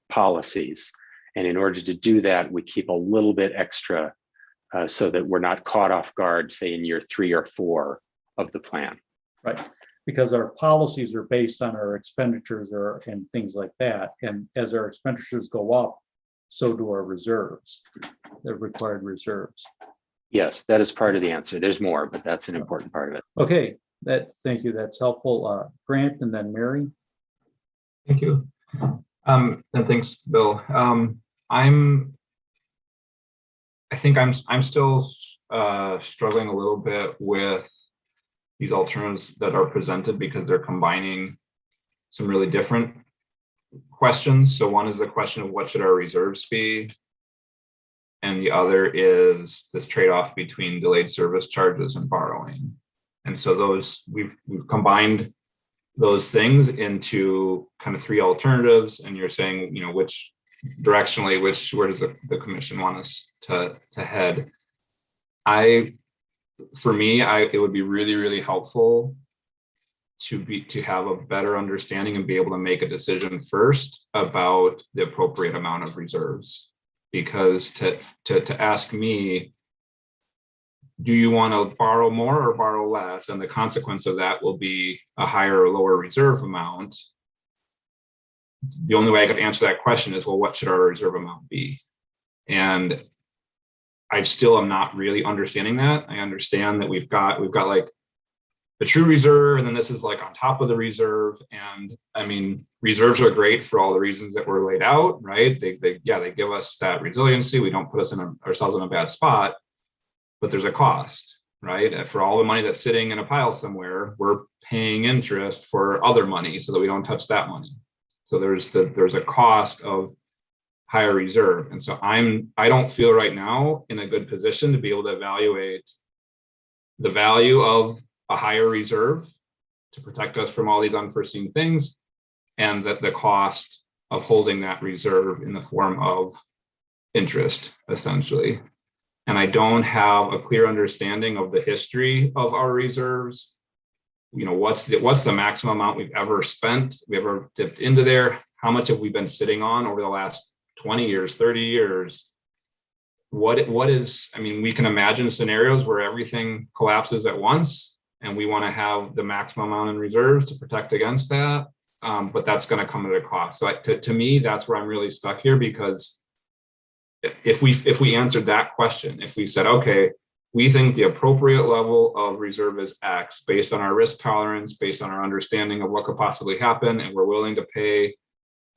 policies. And in order to do that, we keep a little bit extra so that we're not caught off guard, say in year 3 or 4 of the plan. Right. because our policies are based on our expenditures and things like that. And as our expenditures go up, so do our reserves, the required reserves. Yes, that is part of the answer. There's more, but that's an important part of it. Okay, thank you. That's helpful. Grant and then Mary. Thank you. And thanks, Bill. I think I'm still struggling a little bit with these alternatives that are presented because they're combining some really different questions. So one is the question of what should our reserves be? And the other is this trade-off between delayed service charges and borrowing. And so those we've combined those things into kind of three alternatives. And you're saying, you know, which directionally, where does the commission want us to head? For me, it would be really, really helpful to have a better understanding and be able to make a decision first about the appropriate amount of reserves. Because to ask me, do you want to borrow more or borrow less? And the consequence of that will be a higher or lower reserve amount. The only way I could answer that question is, well, what should our reserve amount be? And I still am not really understanding that. I understand that we've got like the true reserve, and then this is like on top of the reserve. And I mean, reserves are great for all the reasons that were laid out, right? They give us that resiliency. We don't put ourselves in a bad spot, but there's a cost, right? For all the money that's sitting in a pile somewhere, we're paying interest for other money so that we don't touch that money. So there's a cost of higher reserve. And so I don't feel right now in a good position to be able to evaluate the value of a higher reserve to protect us from all these unforeseen things, and the cost of holding that reserve in the form of interest, essentially. And I don't have a clear understanding of the history of our reserves. You know, what's the maximum amount we've ever spent? We ever dipped into there? How much have we been sitting on over the last 20 years, 30 years? What is, I mean, we can imagine scenarios where everything collapses at once and we want to have the maximum amount in reserves to protect against that. But that's going to come at a cost. So to me, that's where I'm really stuck here, because if we answered that question, if we said, okay, we think the appropriate level of reserve is X based on our risk tolerance, based on our understanding of what could possibly happen, and we're willing to pay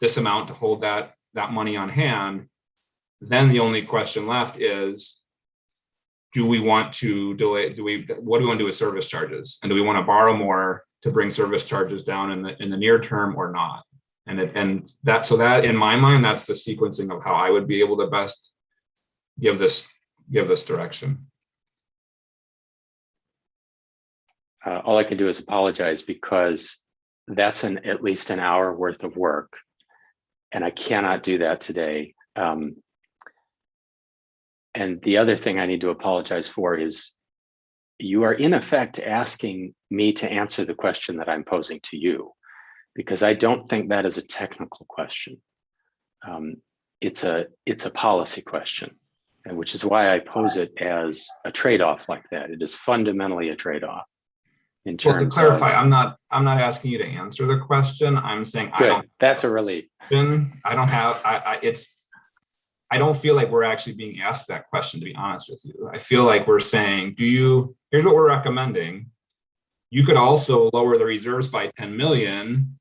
this amount to hold that money on hand, then the only question left is, do we want to delay? What do we want to do with service charges? And do we want to borrow more to bring service charges down in the near term or not? So that in my mind, that's the sequencing of how I would be able to best give this direction. All I can do is apologize, because that's at least an hour worth of work, and I cannot do that today. And the other thing I need to apologize for is you are in effect asking me to answer the question that I'm posing to you, because I don't think that is a technical question. It's a policy question, and which is why I pose it as a trade-off like that. It is fundamentally a trade-off. In terms to clarify, of, I'm not asking you to answer the question. I'm saying good. That's a relief. I don't feel like we're actually being asked that question, to be honest with you. I feel like we're saying, here's what we're recommending. You could also lower the reserves by 10 million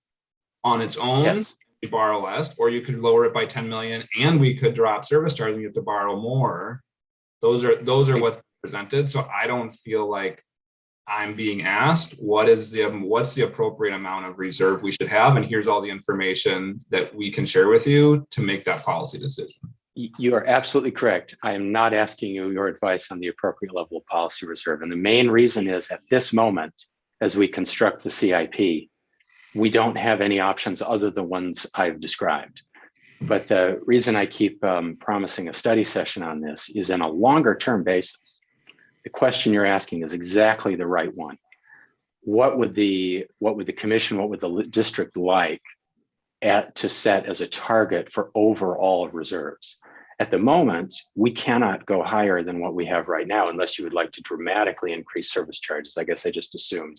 on its own, yes. You borrow less, or you could lower it by 10 million and we could drop service charges and you have to borrow more. Those are what's presented. So I don't feel like I'm being asked what's the appropriate amount of reserve we should have, and here's all the information that we can share with you to make that policy decision. You are absolutely correct. I am not asking you your advice on the appropriate level of policy reserve. And the main reason is, at this moment, as we construct the CIP, we don't have any options other than ones I've described. But the reason I keep promising a study session on this is, in a longer term basis, the question you're asking is exactly the right one. What would the commission, what would the district like to set as a target for overall reserves? At the moment, we cannot go higher than what we have right now, unless you would like to dramatically increase service charges. I guess I just assumed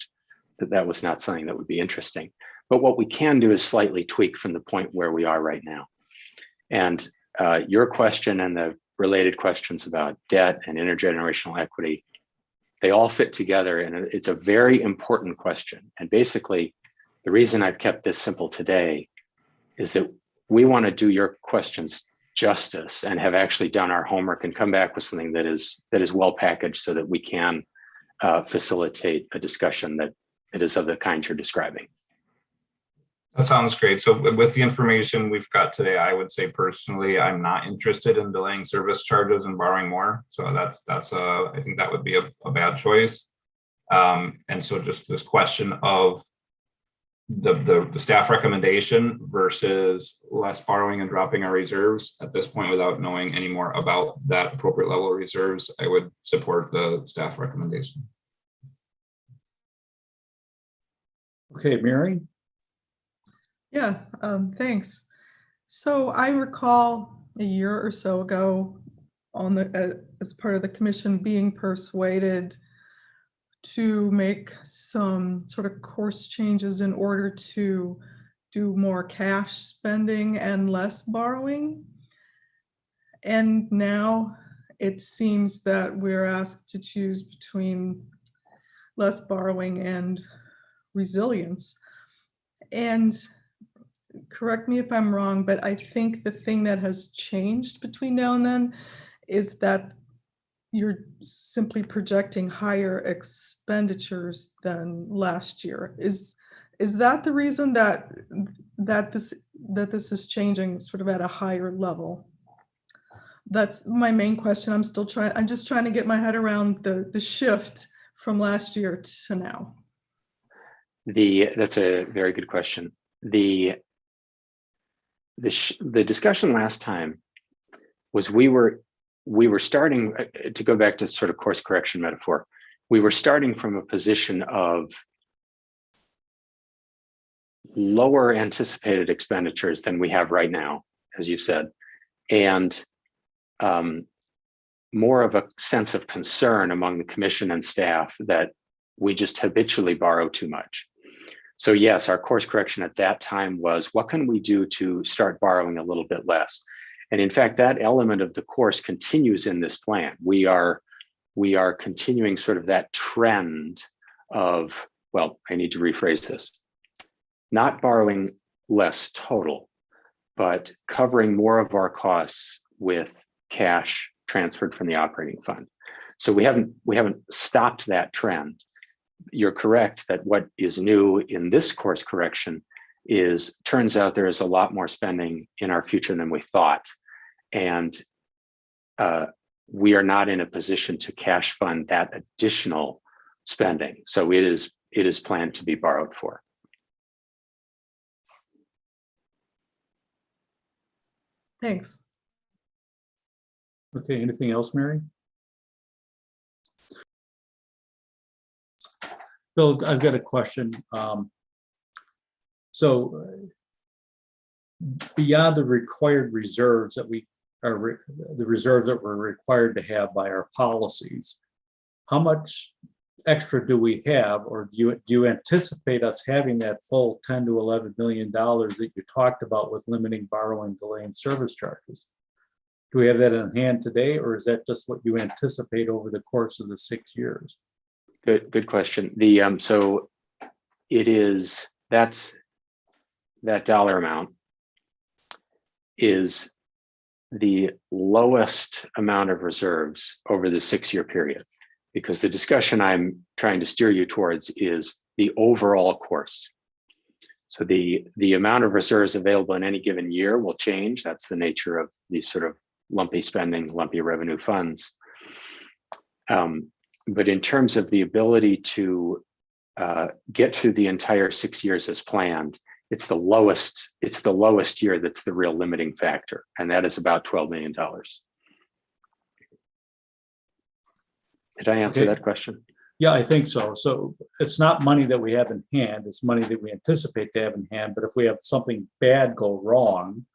that was not something that would be interesting. But what we can do is slightly tweak from the point where we are right now. And your question and the related questions about debt and intergenerational equity, they all fit together, and it's a very important question. And basically, the reason I've kept this simple today is that we want to do your questions justice and have actually done our homework and come back with something that is well packaged so that we can facilitate a discussion that is of the kind you're describing. That sounds great. So with the information we've got today, I would say personally, I'm not interested in delaying service charges and borrowing more. So I think that would be a bad choice. And so just this question of the staff recommendation versus less borrowing and dropping our reserves at this point, without knowing any more about that appropriate level of reserves, I would support the staff recommendation. Okay, Mary? Yeah, thanks. So I recall a year or so ago as part of the commission being persuaded to make some sort of course changes in order to do more cash spending and less borrowing. And now it seems that we're asked to choose between less borrowing and resilience. And correct me if I'm wrong, but I think the thing that has changed between now and then is that you're simply projecting higher expenditures than last year. Is that the reason that this is changing sort of at a higher level? That's my main question. I'm just trying to get my head around the shift from last year to now. That's a very good question. The discussion last time was we were starting to go back to sort of course correction metaphor. We were starting from a position of lower anticipated expenditures than we have right now, as you said, and more of a sense of concern among the commission and staff that we just habitually borrow too much. So yes, our course correction at that time was, what can we do to start borrowing a little bit less? And in fact, that element of the course continues in this plan. We are continuing sort of that trend of, well, I need to rephrase this, not borrowing less total, but covering more of our costs with cash transferred from the operating fund. So we haven't stopped that trend. You're correct that what is new in this course correction is, turns out there is a lot more spending in our future than we thought. And we are not in a position to cash fund that additional spending. So it is planned to be borrowed for. Thanks. Okay, anything else, Mary? Bill, I've got a question. So beyond the required reserves that we are, the reserves that we're required to have by our policies, how much extra do we have, or do you anticipate us having that full $10 to $11 million that you talked about with limiting borrowing, delaying service charges? Do we have that in hand today, or is that just what you anticipate over the course of the 6 years? Good question. So it is that dollar amount is the lowest amount of reserves over the 6-year period, because the discussion I'm trying to steer you towards is the overall course. So the amount of reserves available in any given year will change. That's the nature of these sort of lumpy spending, lumpy revenue funds. But in terms of the ability to get through the entire 6 years as planned, it's the lowest year that's the real limiting factor, and that is about $12 million. Did I answer that question? Yeah, I think so. So it's not money that we have in hand, it's money that we anticipate to have in hand. But if we have something bad go wrong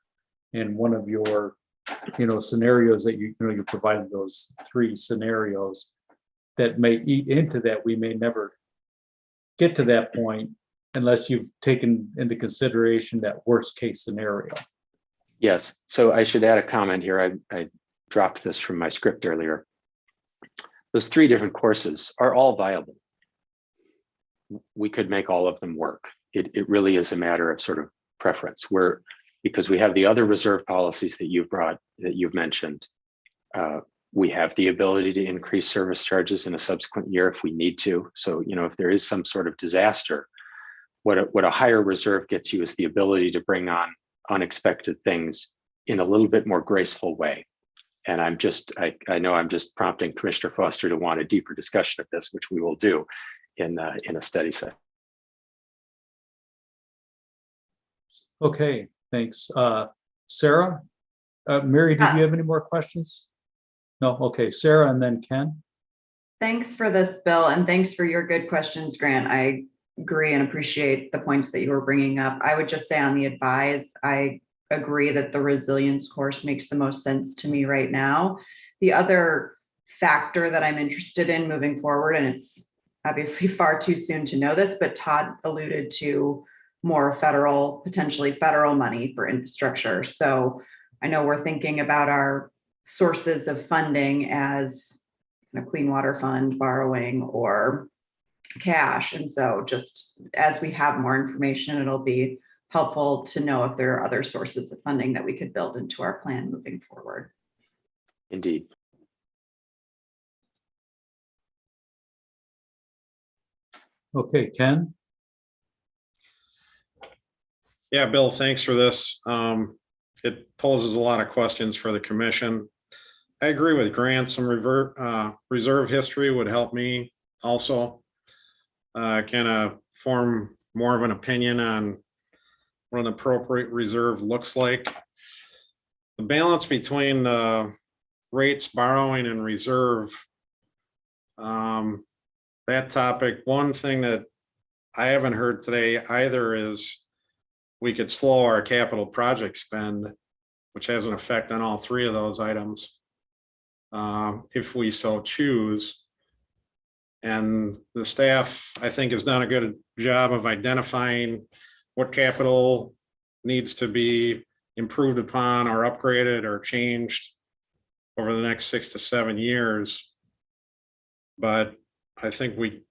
in one of your scenarios that you provided, those 3 scenarios that may eat into that, we may never get to that point unless you've taken into consideration that worst case scenario. Yes, so I should add a comment here. I dropped this from my script earlier. Those 3 different courses are all viable. We could make all of them work. It really is a matter of sort of preference, because we have the other reserve policies that you've mentioned. We have the ability to increase service charges in a subsequent year if we need to. So, if there is some sort of disaster, what a higher reserve gets you is the ability to bring on unexpected things in a little bit more graceful way. And I know I'm just prompting Commissioner Foster to want a deeper discussion of this, which we will do in a study session. Okay, thanks. Sarah? Mary, did you have any more questions? No, okay, Sarah and then Ken. Thanks for this, Bill, and thanks for your good questions, Grant. I agree and appreciate the points that you were bringing up. I would just say on the advise, I agree that the resilience course makes the most sense to me right now. The other factor that I'm interested in moving forward, and it's obviously far too soon to know this, but Todd alluded to more federal, potentially federal money for infrastructure. So I know we're thinking about our sources of funding as a clean water fund, borrowing, or cash. And so just as we have more information, it'll be helpful to know if there are other sources of funding that we could build into our plan moving forward. Indeed. Okay, Ken. Yeah, Bill, thanks for this. It poses a lot of questions for the commission. I agree with Grant. Some reserve history would help me also kind of form more of an opinion on what an appropriate reserve looks like. The balance between the rates, borrowing, and reserve, that topic, one thing that I haven't heard today either is we could slow our capital project spend, which has an effect on all 3 of those items, if we so choose. And the staff, I think, has done a good job of identifying what capital needs to be improved upon or upgraded or changed over the next 6 to 7 years. But I think we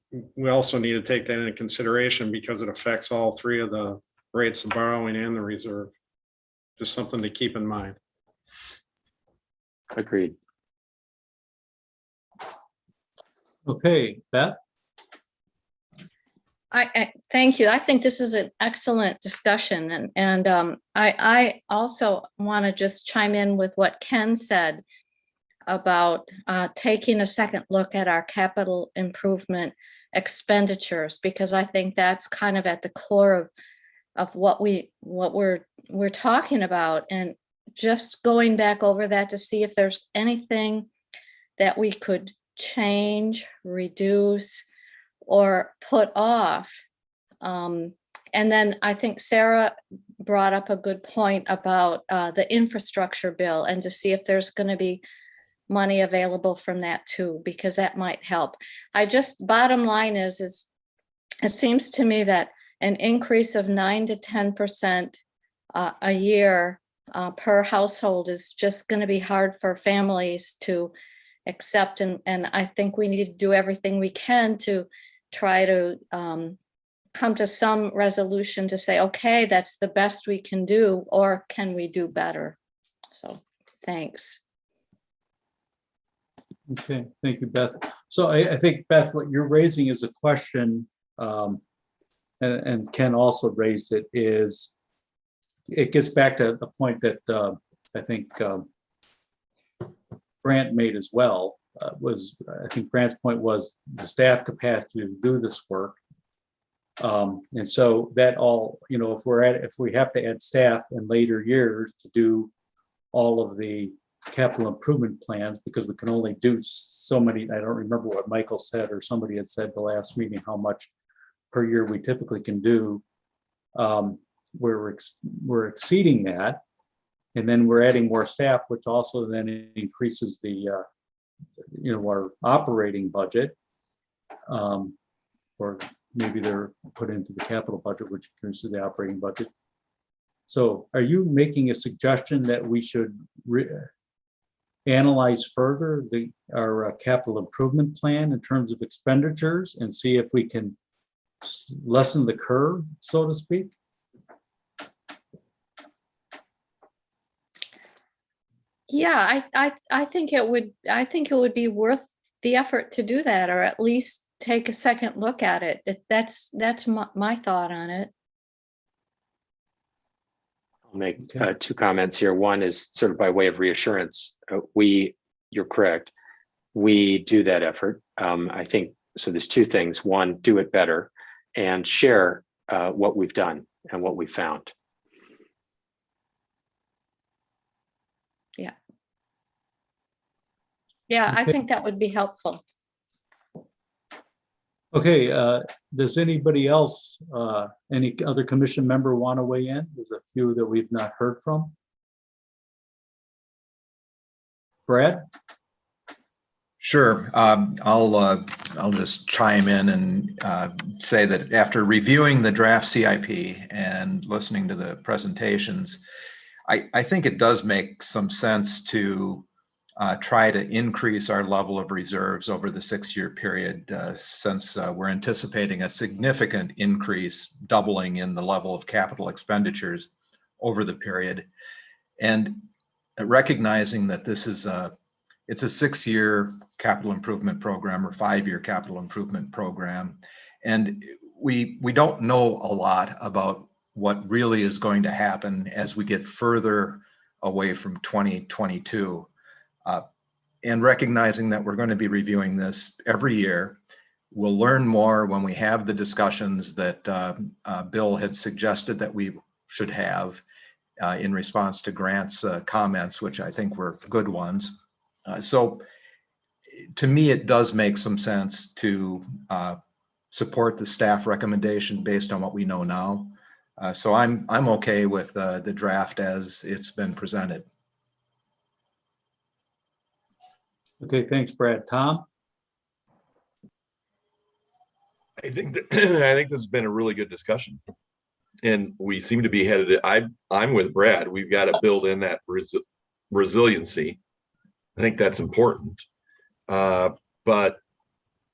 also need to take that into consideration because it affects all 3 of the rates of borrowing and the reserve. Just something to keep in mind. Agreed. Okay, Beth. I thank you. I think this is an excellent discussion, and I also want to just chime in with what Ken said about taking a second look at our capital improvement expenditures, because I think that's kind of at the core of what we're talking about, and just going back over that to see if there's anything that we could change, reduce, or put off. And then I think Sarah brought up a good point about the infrastructure bill, and to see if there's going to be money available from that too, because that might help. Bottom line is it seems to me that an increase of 9 to 10% a year per household is just going to be hard for families to accept. And I think we need to do everything we can to try to come to some resolution to say, okay, that's the best we can do, or can we do better? So thanks. Okay, thank you, Beth. So I think, Beth, what you're raising is a question, and Ken also raised it, is it gets back to the point that I think Grant made as well. I think Grant's point was the staff capacity to do this work. And so that all, if we have to add staff in later years to do all of the capital improvement plans, because we can only do so many, I don't remember what Michael said, or somebody had said the last meeting, how much per year we typically can do. We're exceeding that. And then we're adding more staff, which also then increases the, our operating budget, or maybe they're put into the capital budget, which increases the operating budget. So are you making a suggestion that we should analyze further our capital improvement plan in terms of expenditures and see if we can lessen the curve, so to speak? Yeah, I think it would be worth the effort to do that, or at least take a second look at it. That's my thought on it. I'll make two comments here. One is sort of by way of reassurance. You're correct. We do that effort. I think, so there's two things. One, do it better and share what we've done and what we found. Yeah, I Okay. think that would be helpful. Okay, does anybody else, any other commission member want to weigh in? There's a few that we've not heard from. Brad? Sure. I'll just chime in and say that after reviewing the draft CIP and listening to the presentations, I think it does make some sense to try to increase our level of reserves over the 6-year period, since we're anticipating a significant increase, doubling in the level of capital expenditures over the period. And recognizing that this is it's a 6-year capital improvement program or 5-year capital improvement program. And we don't know a lot about what really is going to happen as we get further away from 2022. And recognizing that we're going to be reviewing this every year. We'll learn more when we have the discussions that Bill had suggested that we should have in response to Grant's comments, which I think were good ones. So to me, it does make some sense to support the staff recommendation based on what we know now. So I'm okay with the draft as it's been presented. Okay, thanks, Brad. Tom? I think that, I think this has been a really good discussion, and we seem to be headed. I'm with Brad. We've got to build in that resiliency. I think that's important. But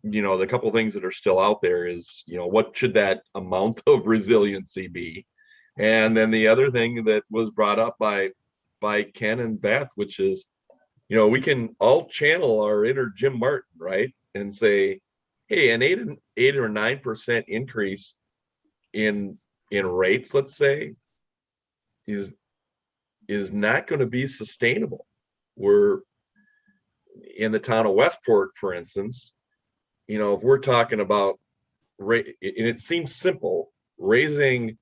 you know, the couple things that are still out there is, you know, what should that amount of resiliency be? And then the other thing that was brought up by Ken and Beth, which is, you know, we can all channel our inner Jim Martin, right? And say, hey, an 8 or 9% increase in rates, let's say, is not going to be sustainable. We're in the town of Westport, for instance, you know, if we're talking about rate, and it seems simple, raising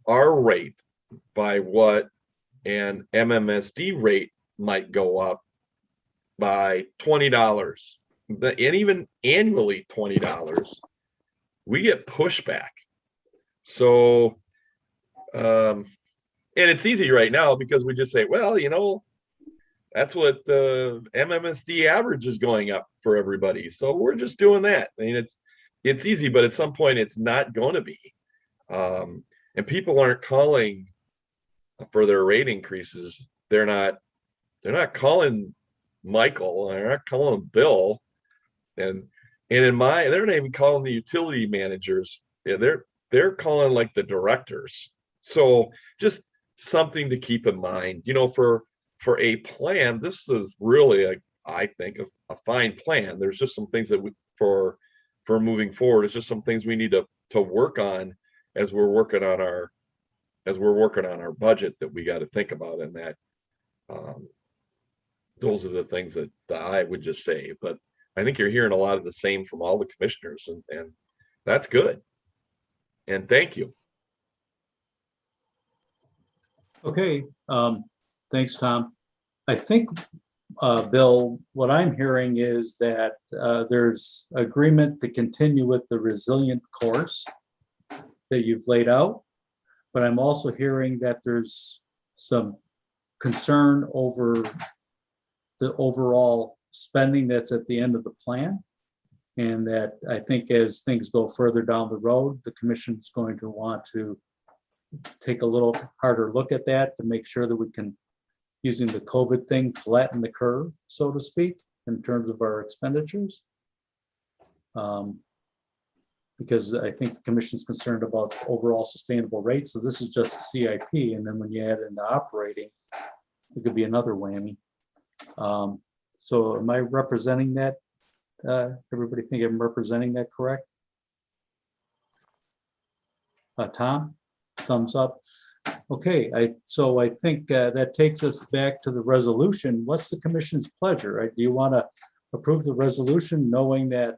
our rate by what an MMSD rate might go up by $20, and even annually $20, we get pushback. So, and it's easy right now because we just say, well, you know, that's what the MMSD average is going up for everybody. So we're just doing that. I mean, it's easy, but at some point it's not going to be. And people aren't calling for their rate increases. They're not calling Michael, they're not calling Bill, and they're not even calling the utility managers. Yeah, they're calling like the directors. So just something to keep in mind, you know, for a plan. This is really I think a fine plan. There's just some things that for moving forward, it's just some things we need to work on as we're working on our budget that we got to think about. And that those are the things that I would just say. But I think you're hearing a lot of the same from all the commissioners, and that's good. And thank you. Okay, thanks, Tom. I think, Bill, what I'm hearing is that there's agreement to continue with the resilient course that you've laid out, but I'm also hearing that there's some concern over the overall spending that's at the end of the plan. And that I think as things go further down the road, the commission is going to want to take a little harder look at that to make sure that we can, using the COVID thing, flatten the curve, so to speak, in terms of our expenditures. Because I think the commission is concerned about overall sustainable rates. So this is just a CIP. And then when you add in the operating, it could be another whammy. So am I representing that? Everybody think I'm representing that correct? Tom, thumbs up. Okay, so I think that takes us back to the resolution. What's the commission's pleasure? Right? Do you want to approve the resolution knowing that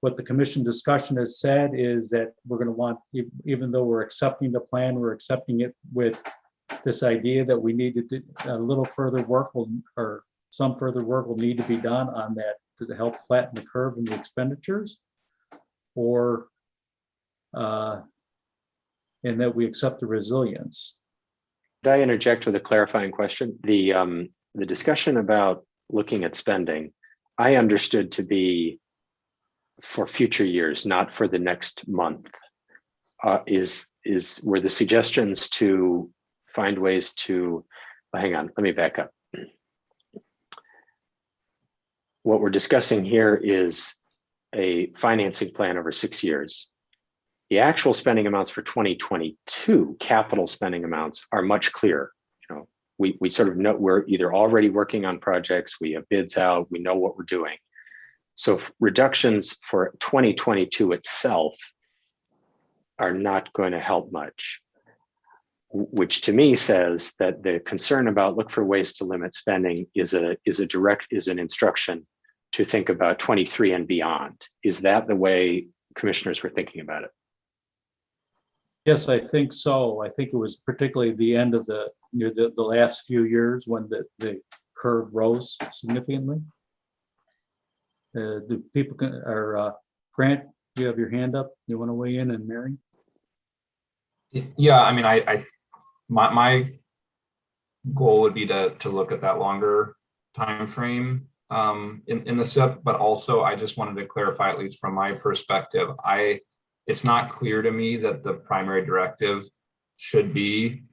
what the commission discussion has said is that we're going to want, even though we're accepting the plan, we're accepting it with this idea that we need to do a little further work or some further work will need to be done on that to help flatten the curve in the expenditures, or and that we accept the resilience. Could I interject with a clarifying question? The discussion about looking at spending, I understood to be for future years, not for the next month. Were the suggestions to find ways to, hang on, let me back up. What we're discussing here is a financing plan over 6 years. The actual spending amounts for 2022, capital spending amounts, are much clearer. You know, we sort of know we're either already working on projects, we have bids out, we know what we're doing. So reductions for 2022 itself are not going to help much, which to me says that the concern about look for ways to limit spending is an instruction to think about 23 and beyond. Is that the way commissioners were thinking about it? Yes, I think so. I think it was particularly the end of the last few years when the curve rose significantly. Do people Grant, you have your hand up? You want to weigh in, and Mary? Yeah, I mean, my goal would be to look at that longer time frame in the SIP, but also I just wanted to clarify, at least from my perspective, it's not clear to me that the primary directive should be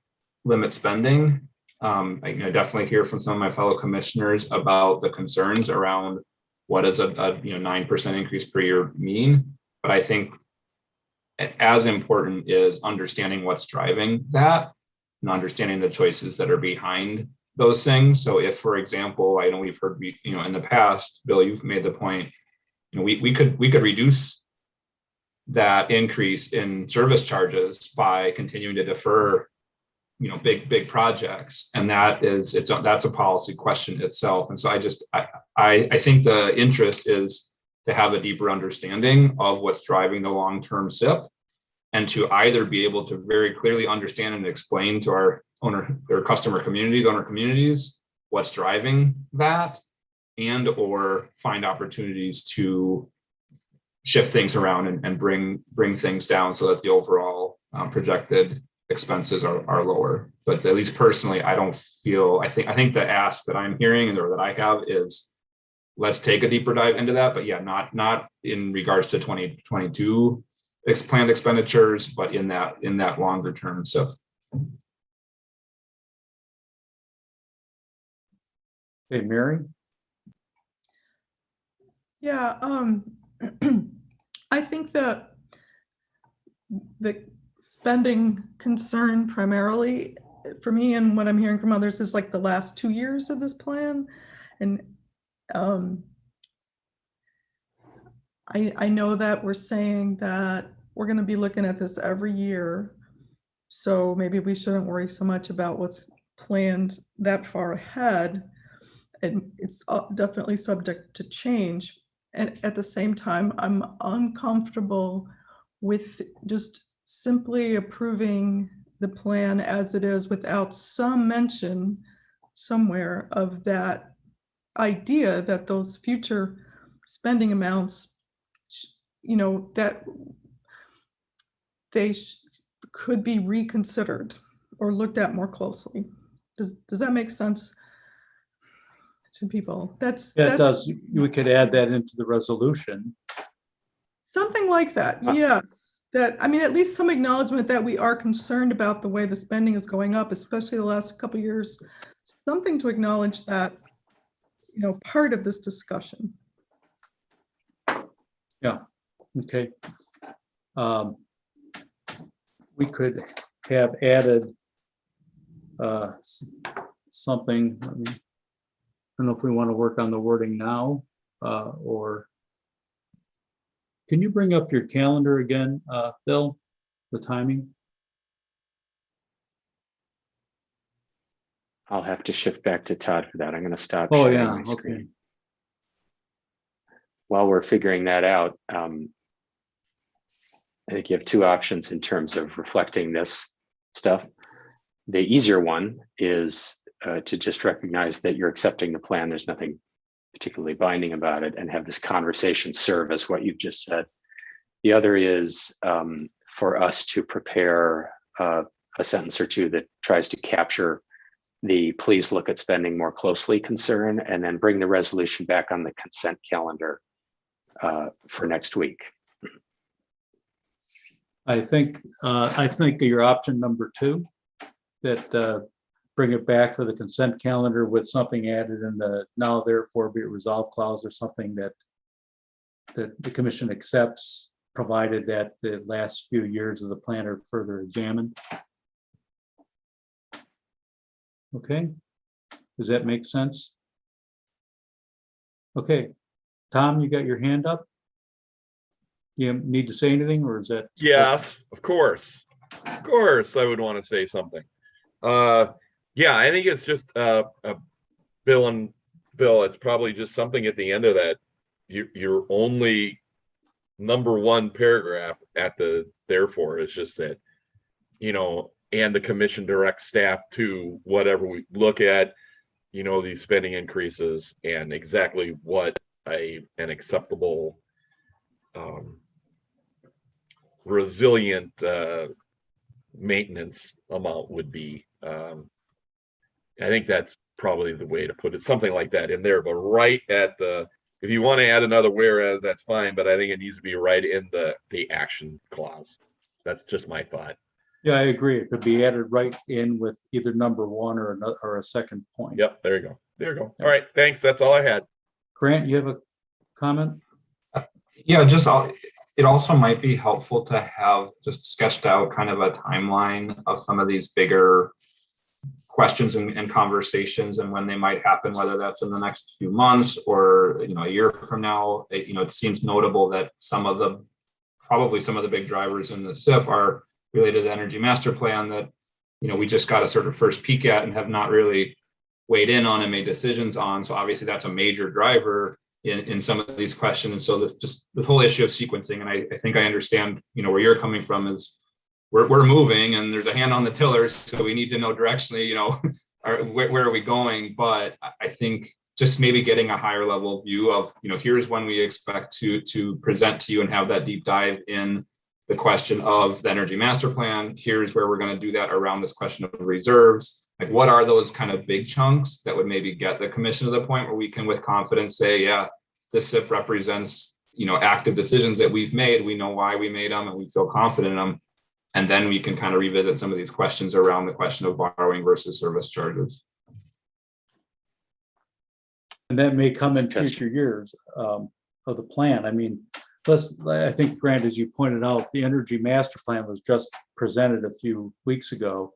limit spending. I definitely hear from some of my fellow commissioners about the concerns around what does a 9% increase per year mean, but I think as important is understanding what's driving that and understanding the choices that are behind those things. So if, for example, I know we've heard, in the past, Bill, you've made the point, we could reduce that increase in service charges by continuing to defer, big projects, and that's a policy question itself. And so I think the interest is to have a deeper understanding of what's driving the long-term SIP, and to either be able to very clearly understand and explain to our owner communities what's driving that, and or find opportunities to shift things around and bring things down so that the overall projected expenses are lower. But at least personally, I think the ask that I'm hearing or that I have is, let's take a deeper dive into that. But yeah, not in regards to 2022 planned expenditures, but in that longer term. So. Okay, Mary. Yeah, I think that the spending concern primarily for me, and what I'm hearing from others, is like the last 2 years of this plan. And I know that we're saying that we're going to be looking at this every year. So maybe we shouldn't worry so much about what's planned that far ahead. And it's definitely subject to change. And at the same time, I'm uncomfortable with just simply approving the plan as it is without some mention somewhere of that idea that those future spending amounts, that they could be reconsidered or looked at more closely. Does that make sense? to people. That's we could add that into the resolution. something like that. Yes. That, I mean, at least some acknowledgement that we are concerned about the way the spending is going up, especially the last couple of years. Something to acknowledge that, part of this discussion. Yeah, okay. We could have added something. I don't know if we want to work on the wording now or can you bring up your calendar again, Bill, the timing? I'll have to shift back to Todd for that. I'm going to stop Oh, sharing yeah, my okay. screen. While we're figuring that out, I think you have two options in terms of reflecting this stuff. The easier one is to just recognize that you're accepting the plan. There's nothing particularly binding about it, and have this conversation serve as what you've just said. The other is for us to prepare a sentence or two that tries to capture the please look at spending more closely concern, and then bring the resolution back on the consent calendar for next week. I think your option number 2, that bring it back for the consent calendar with something added in the now therefore be it resolved clause, or something that the commission accepts, provided that the last few years of the plan are further examined. Okay, does that make sense? Okay, Tom, you got your hand up? You need to say anything, or is that? Yes, of course. Of course, I would want to say something. Yeah, I think it's just Bill, it's probably just something at the end of that. Your only number 1 paragraph at the therefore is just that, and the commission directs staff to whatever we look at, these spending increases and exactly what an acceptable resilient maintenance amount would be. I think that's probably the way to put it, something like that in there, but right at if you want to add another whereas, that's fine, but I think it needs to be right in the action clause. That's just my thought. Yeah, I agree. It could be added right in with either number 1 or another, or a second point. Yep, there you go. There you go. All right, thanks. That's all I had. Grant, you have a comment? Yeah, it also might be helpful to have just sketched out kind of a timeline of some of these bigger questions and conversations and when they might happen, whether that's in the next few months or a year from now. It seems notable that probably some of the big drivers in the SIP are related to the energy master plan that we just got a sort of first peek at and have not really weighed in on and made decisions on. So obviously that's a major driver in some of these questions. And so just the whole issue of sequencing, and I think I understand where you're coming from, is we're moving and there's a hand on the tiller, so we need to know directionally, where are we going? But I think just maybe getting a higher level view of, here's when we expect to present to you and have that deep dive in the question of the energy master plan. Here's where we're going to do that around this question of reserves. Like, what are those kind of big chunks that would maybe get the commission to the point where we can with confidence say, yeah, this SIP represents, active decisions that we've made. We know why we made them and we feel confident in them. And then we can kind of revisit some of these questions around the question of borrowing versus service charges. And that may come in future years of the plan. I mean, I think, Grant, as you pointed out, the energy master plan was just presented a few weeks ago.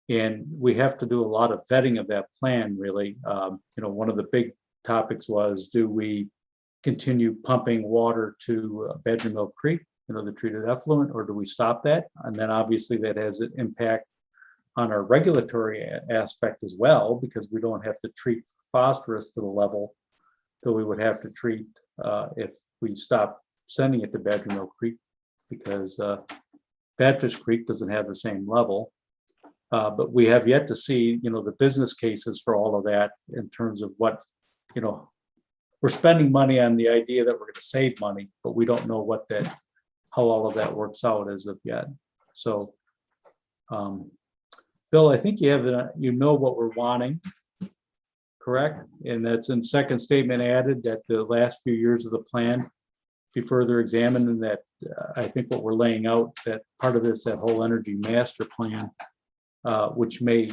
And we have to do a lot of vetting of that plan, really. One of the big topics was, do we continue pumping water to Badger Mill Creek, the treated effluent, or do we stop that? And then obviously that has an impact on our regulatory aspect as well, because we don't have to treat phosphorus to the level that we would have to treat if we stop sending it to Badger Mill Creek, because Badfish Creek doesn't have the same level. But we have yet to see, the business cases for all of that in terms of what, we're spending money on the idea that we're going to save money, but we don't know how all of that works out as of yet. So, Bill, I think you have, what we're wanting. correct? And that's in second statement added that the last few years of the plan be further examined, and that I think what we're laying out, that part of this, that whole energy master plan, which may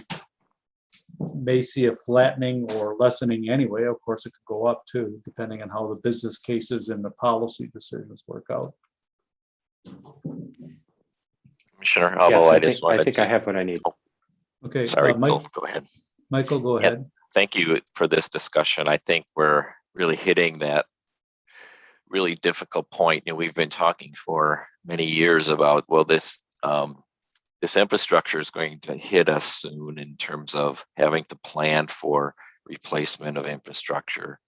see a flattening or lessening anyway. Of course, it could go up too, depending on how the business cases and the policy decisions work out. Commissioner Yes, Hubble, I I just think, I wanted think I to, have what I need. Okay, sorry, Mike, Bill, go ahead. Michael, go Yeah. ahead. Thank you for this discussion. I think we're really hitting that really difficult point. And we've been talking for many years about, well, this infrastructure is going to hit us soon in terms of having to plan for replacement of infrastructure,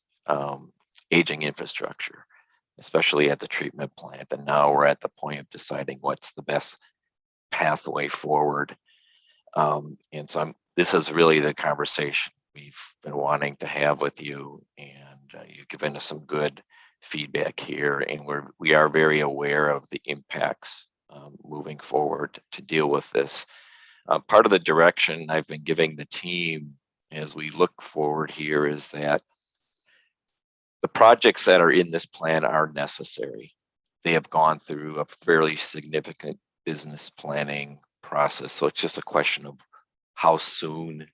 aging infrastructure, especially at the treatment plant. And now we're at the point of deciding what's the best pathway forward. And so this is really the conversation we've been wanting to have with you, and you've given us some good feedback here, and we are very aware of the impacts moving forward to deal with this. Part of the direction I've been giving the team as we look forward here is that the projects that are in this plan are necessary. They have gone through a fairly significant business planning process. So it's just a question of how soon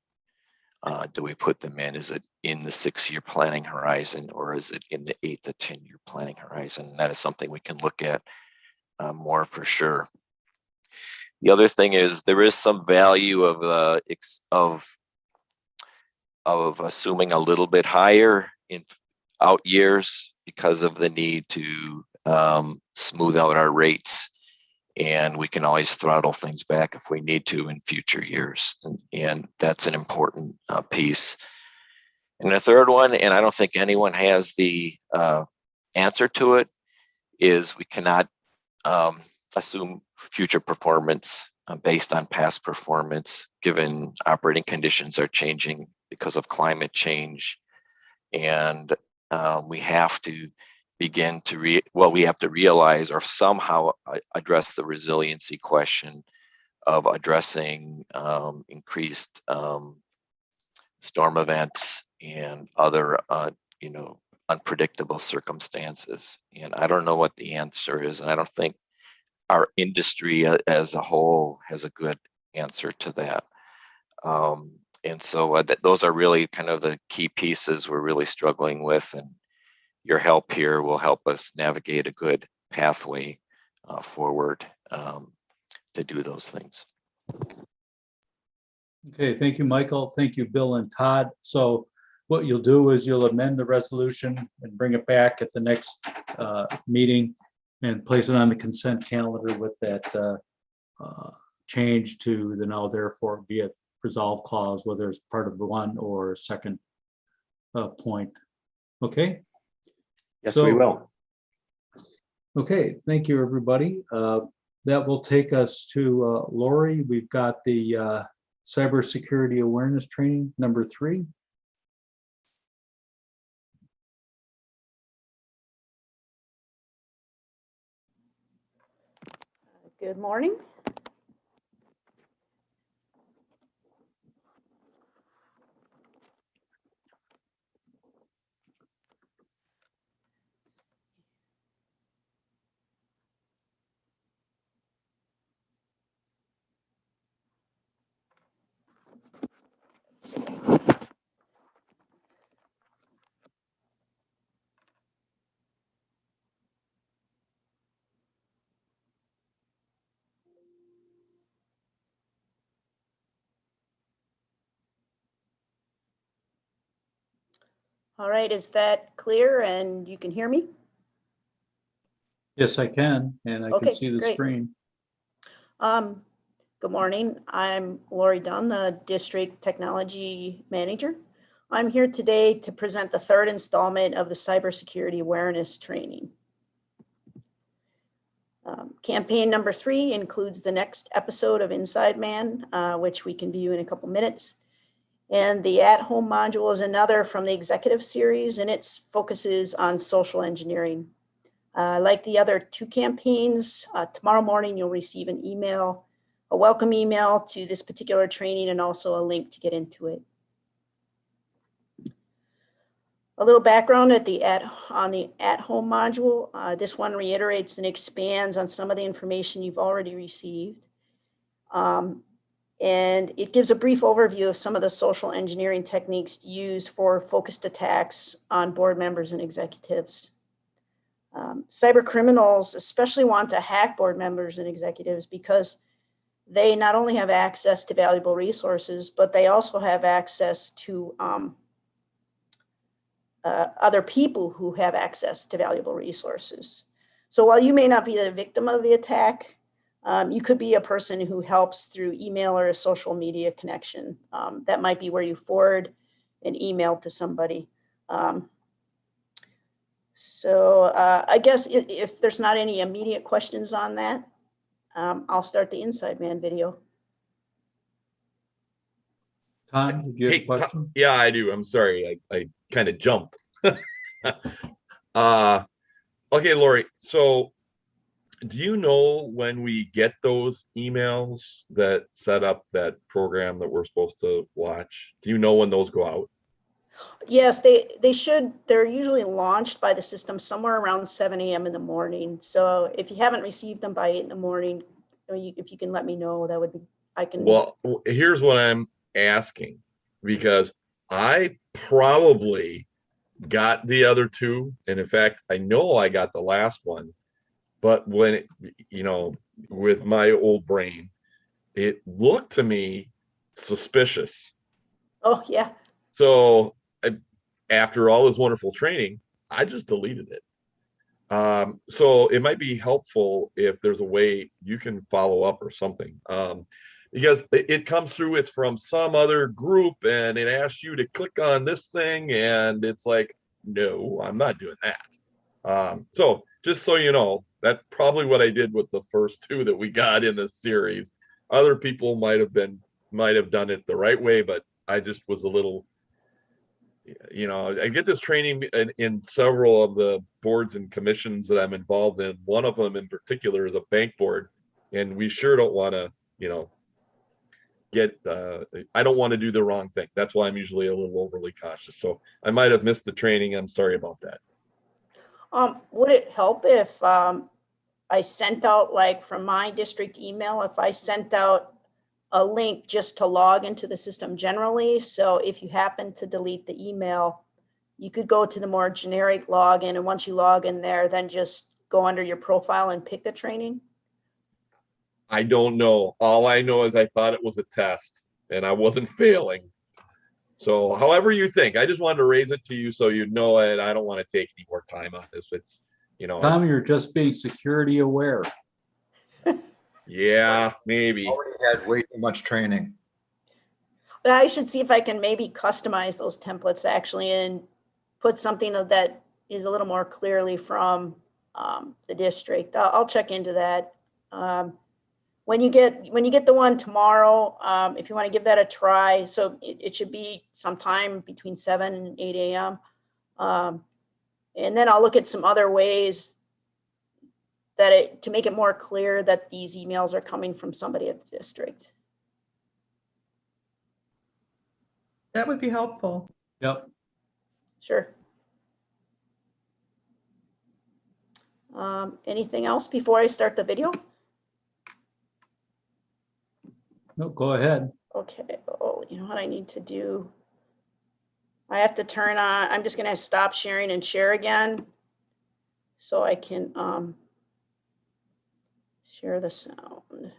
do we put them in? Is it in the 6-year planning horizon, or is it in the 8 to 10-year planning horizon? And that is something we can look at more for sure. The other thing is there is some value of assuming a little bit higher in out years because of the need to smooth out our rates, and we can always throttle things back if we need to in future years, and that's an important piece. And the third one, and I don't think anyone has the answer to it, is we cannot assume future performance based on past performance, given operating conditions are changing because of climate change. And we have to begin to we have to realize or somehow address the resiliency question of addressing increased storm events and other unpredictable circumstances. And I don't know what the answer is, and I don't think our industry as a whole has a good answer to that. And so those are really kind of the key pieces we're really struggling with, and your help here will help us navigate a good pathway forward to do those things. Okay, thank you, Michael. Thank you, Bill and Todd. So what you'll do is you'll amend the resolution and bring it back at the next meeting and place it on the consent calendar with that change to the now therefore be a resolve clause, whether it's part of the one or second point. Okay? Yes, we will. Okay, thank you, everybody. That will take us to Lori. We've got the cybersecurity awareness training number 3. Good morning. All right, is that clear and you can hear me? Yes, I can, and I Okay, can see the great. screen. Good morning. I'm Lori Dunn, the District Technology Manager. I'm here today to present the 3rd installment of the Cybersecurity Awareness Training. Campaign number 3 includes the next episode of Inside Man, which we can view in a couple minutes. And the at-home module is another from the executive series, and it focuses on social engineering. Like the other 2 campaigns, tomorrow morning you'll receive an email, a welcome email to this particular training, and also a link to get into it. A little background on the at-home module. This one reiterates and expands on some of the information you've already received. And it gives a brief overview of some of the social engineering techniques used for focused attacks on board members and executives. Cyber criminals especially want to hack board members and executives because they not only have access to valuable resources, but they also have access to other people who have access to valuable resources. So while you may not be the victim of the attack, you could be a person who helps through email or a social media connection. That might be where you forward an email to somebody. I guess if there's not any immediate questions on that, I'll start the Inside Man video. Tom, did you have a Hey, question? yeah, I do. I'm sorry. I kind of jumped. Okay, Lori. So do you know when we get those emails that set up that program that we're supposed to watch? Do you know when those go out? Yes, they should. They're usually launched by the system somewhere around 7 a.m. in the morning. So if you haven't received them by 8 in the morning, if you can let me know, that would be, I can. Well, here's what I'm asking, because I probably got the other two. And in fact, I know I got the last one, but when it, with my old brain, it looked to me suspicious. Oh, yeah. So after all this wonderful training, I just deleted it. So it might be helpful if there's a way you can follow up or something. Because it comes through, it's from some other group and it asks you to click on this thing. And it's like, no, I'm not doing that. So just so you know, that's probably what I did with the first two that we got in this series. Other people might have done it the right way, but I just was a little, I get this training in several of the boards and commissions that I'm involved in. One of them in particular is a bank board, and we sure don't want to, I don't want to do the wrong thing. That's why I'm usually a little overly cautious. So I might have missed the training. I'm sorry about that. Would it help if I sent out, like from my district email, if I sent out a link just to log into the system generally? So if you happen to delete the email, you could go to the more generic login, and once you log in there, then just go under your profile and pick a training. I don't know. All I know is I thought it was a test and I wasn't failing. So however you think, I just wanted to raise it to you so you know it. I don't want to take any more time on this. It's, Tom, you're just being security aware. Yeah, maybe. Already had way too much training. But I should see if I can maybe customize those templates actually and put something that is a little more clearly from the district. I'll check into that. When you get the one tomorrow, if you want to give that a try, so it should be sometime between 7 and 8 a.m. And then I'll look at some other ways to make it more clear that these emails are coming from somebody at the district. That would be helpful. Yep. Sure. Anything else before I start the video? No, go ahead. Okay. Oh, you know what I need to do? I have to turn on, I'm just going to stop sharing and share again so I can share the sound.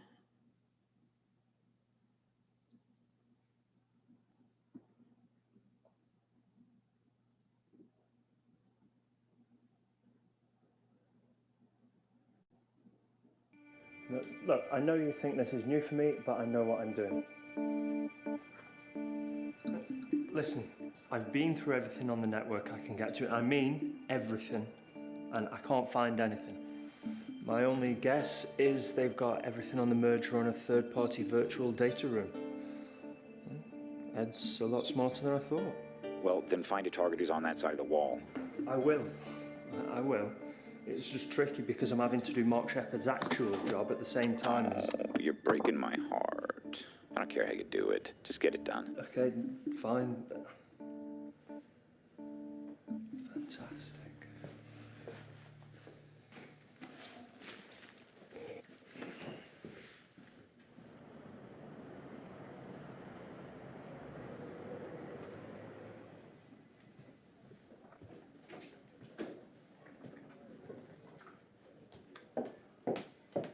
Look, I know you think this is new for me, but I know what I'm doing. Listen, I've been through everything on the network I can get to. I mean everything, and I can't find anything. My only guess is they've got everything on the merger on a third-party virtual data room. Ed's a lot smarter than I thought. Well, then find a target who's on that side of the wall. I will. It's just tricky because I'm having to do Mark Shepard's actual job at the same time as... You're breaking my heart. I don't care how you do it. Just get it done. Okay, fine. Fantastic.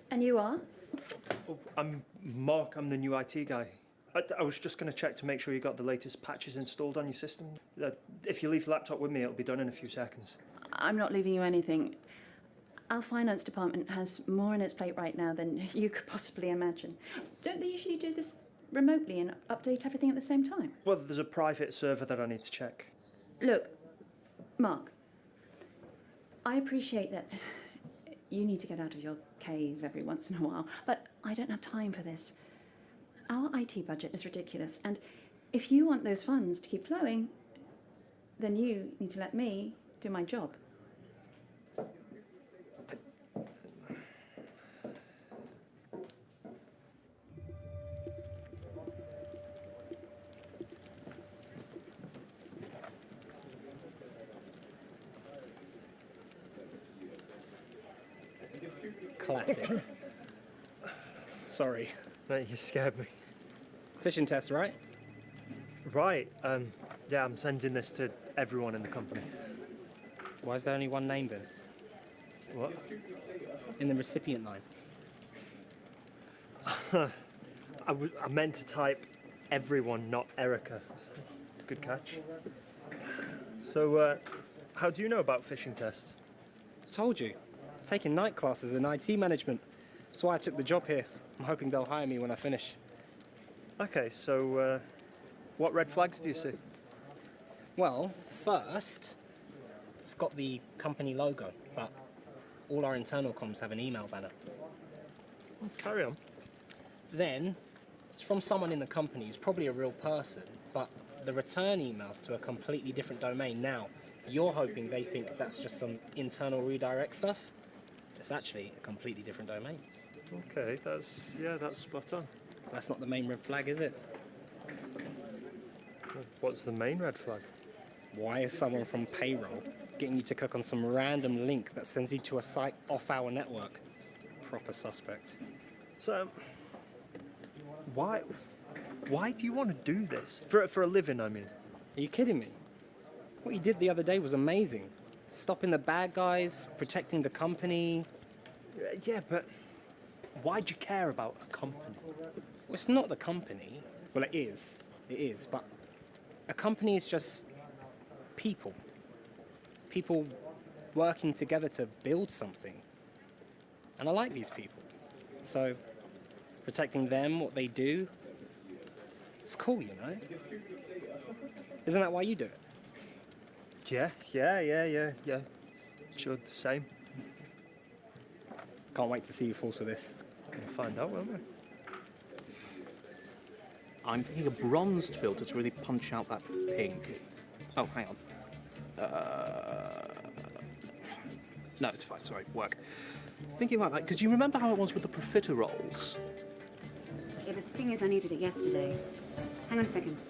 And you are? Oh, I'm Mark, I'm the new IT guy. I was just going to check to make sure you got the latest patches installed on your system. If you leave the laptop with me, it'll be done in a few seconds. I'm not leaving you anything. Our finance department has more on its plate right now than you could possibly imagine. Don't they usually do this remotely and update everything at the same time? Well, there's a private server that I need to check. Look, Mark, I appreciate that you need to get out of your cave every once in a while, but I don't have time for this. Our IT budget is ridiculous, and if you want those funds to keep flowing, then you need to let me do my job. Classic. Sorry. Mate, you scared me. Phishing test, right? Right. Yeah, I'm sending this to everyone in the company. Why is there only one name then? What? In the recipient line. I meant to type everyone, not Erica. Good catch. So, how do you know about phishing tests? Told you. Taking night classes in IT management. That's why I took the job here. I'm hoping they'll hire me when I finish. Okay, so what red flags do you see? Well, first, it's got the company logo, but all our internal comms have an email banner. Carry on. Then, it's from someone in the company who's probably a real person, but the return email's to a completely different domain. Now, you're hoping they think that's just some internal redirect stuff. It's actually a completely different domain. Okay, that's spot on. That's not the main red flag, is it? What's the main red flag? Why is someone from payroll getting you to click on some random link that sends you to a site off our network? Proper suspect. So, why do you want to do this? For a living, I mean. Are you kidding me? What you did the other day was amazing. Stopping the bad guys, protecting the company. Yeah, but why'd you care about a company? Well, it's not the company. Well, it is, but a company is just people. People working together to build something. And I like these people. So, protecting them, what they do, it's cool, you know? Isn't that why you do it? Yeah. Sure, the same. Can't wait to see you falls for this. We'll find out, won't we? I'm thinking a bronzed filter to really punch out that pink. Oh, hang on. No, it's fine. Sorry, work. Thinking about that, because you remember how it was with the profiteroles? Yeah, but the thing is, I needed it yesterday. Hang on a second.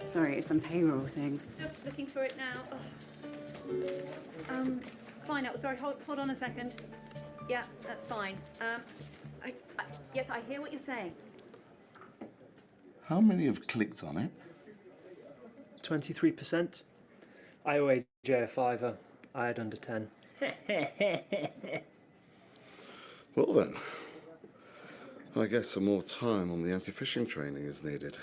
Sorry, it's some payroll thing. Just looking for it now. Fine. Sorry, hold on a second. Yeah, that's fine. Yes, I hear what you're saying. How many have clicked on it? 23%. I owe AJ a fiver. I had under 10. Well then, I guess some more time on the anti-phishing training is needed.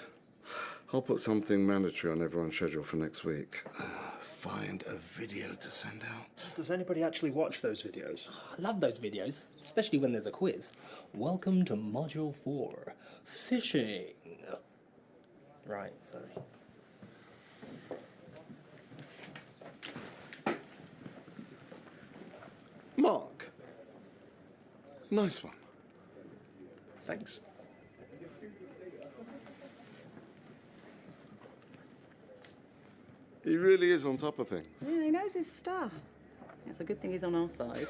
I'll put something mandatory on everyone's schedule for next week. Find a video to send out. Does anybody actually watch those videos? I love those videos, especially when there's a quiz. Welcome to Module 4, Phishing. Right, sorry. Mark. Nice one. Thanks. He really is on top of things. Yeah, he knows his stuff. It's a good thing he's on our side.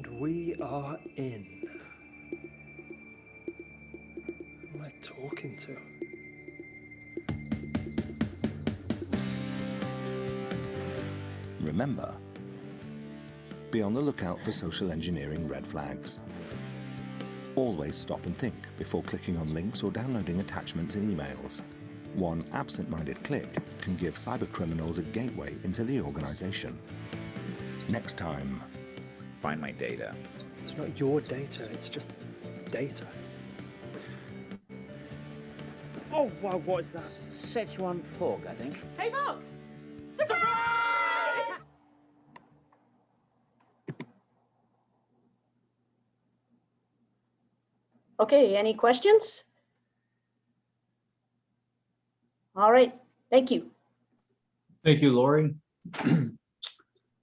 And we are in. Who am I talking to? Remember, be on the lookout for social engineering red flags. Always stop and think before clicking on links or downloading attachments in emails. One absent-minded click can give cybercriminals a gateway into the organization. Next time. Find my data. It's not your data, it's just data. Oh, wow, what is that? Szechuan pork, I think. Hey, Mark! Surprise! Okay, any questions? All right, thank you. Thank you, Lori.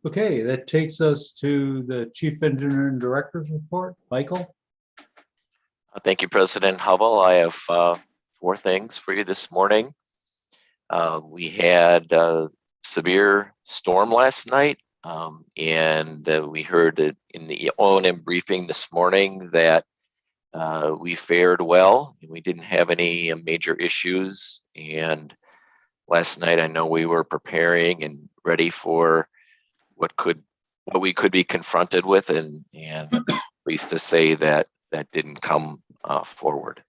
Okay, that takes us to the Chief Engineer and Director's report. Michael? Thank you, President Hubble. I have 4 things for you this morning. We had a severe storm last night, and we heard it in the O&M briefing this morning that we fared well. We didn't have any major issues. And last night, I know we were preparing and ready for what we could be confronted with, and I'm pleased to say that that didn't come forward.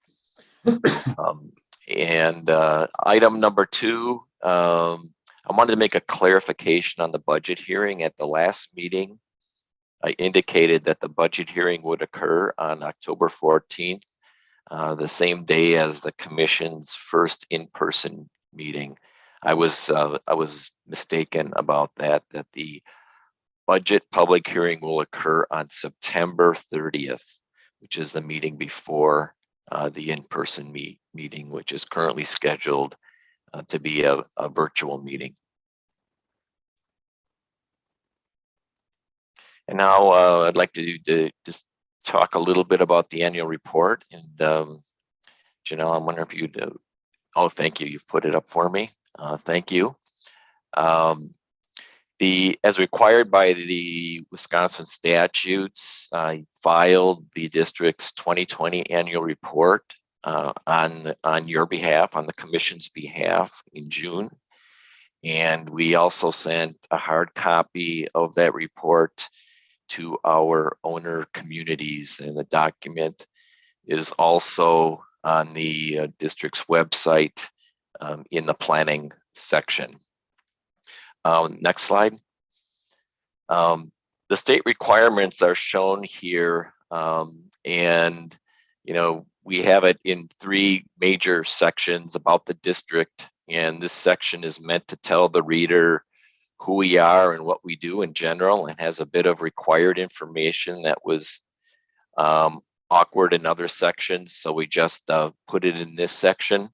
Item number 2, I wanted to make a clarification on the budget hearing. At the last meeting, I indicated that the budget hearing would occur on October 14th, the same day as the Commission's first in-person meeting. I was mistaken about that the budget public hearing will occur on September 30th, which is the meeting before the in-person meeting, which is currently scheduled to be a virtual meeting. And now I'd like to just talk a little bit about the annual report. And Janelle, I wonder if you'd, oh, thank you. You've put it up for me. Thank you. As required by the Wisconsin statutes, I filed the district's 2020 annual report on your behalf, on the Commission's behalf in June. And we also sent a hard copy of that report to our owner communities, and the document is also on the district's website in the planning section. Next slide. The state requirements are shown here, and we have it in 3 major sections about the district, and this section is meant to tell the reader who we are and what we do in general, and has a bit of required information that was awkward in other sections, so we just put it in this section.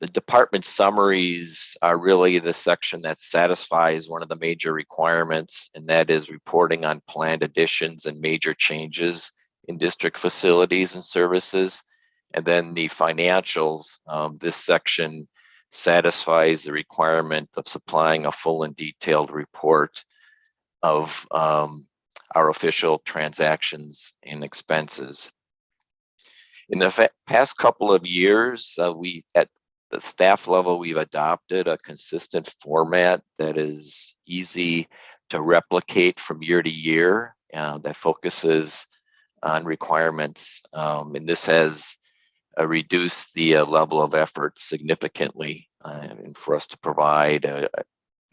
The department summaries are really the section that satisfies one of the major requirements, and that is reporting on planned additions and major changes in district facilities and services. And then the financials, this section satisfies the requirement of supplying a full and detailed report of our official transactions and expenses. In the past couple of years, at the staff level, we've adopted a consistent format that is easy to replicate from year to year, that focuses on requirements. And this has reduced the level of effort significantly, and for us to provide,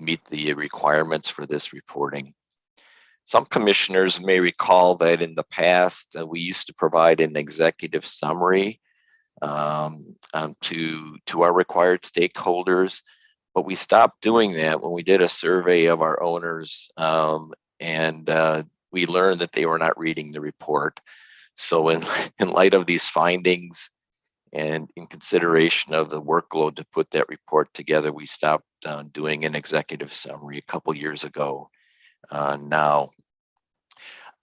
meet the requirements for this reporting. Some commissioners may recall that in the past, we used to provide an executive summary to our required stakeholders, but we stopped doing that when we did a survey of our owners, and we learned that they were not reading the report. So in light of these findings and in consideration of the workload to put that report together, we stopped doing an executive summary a couple years ago. Now,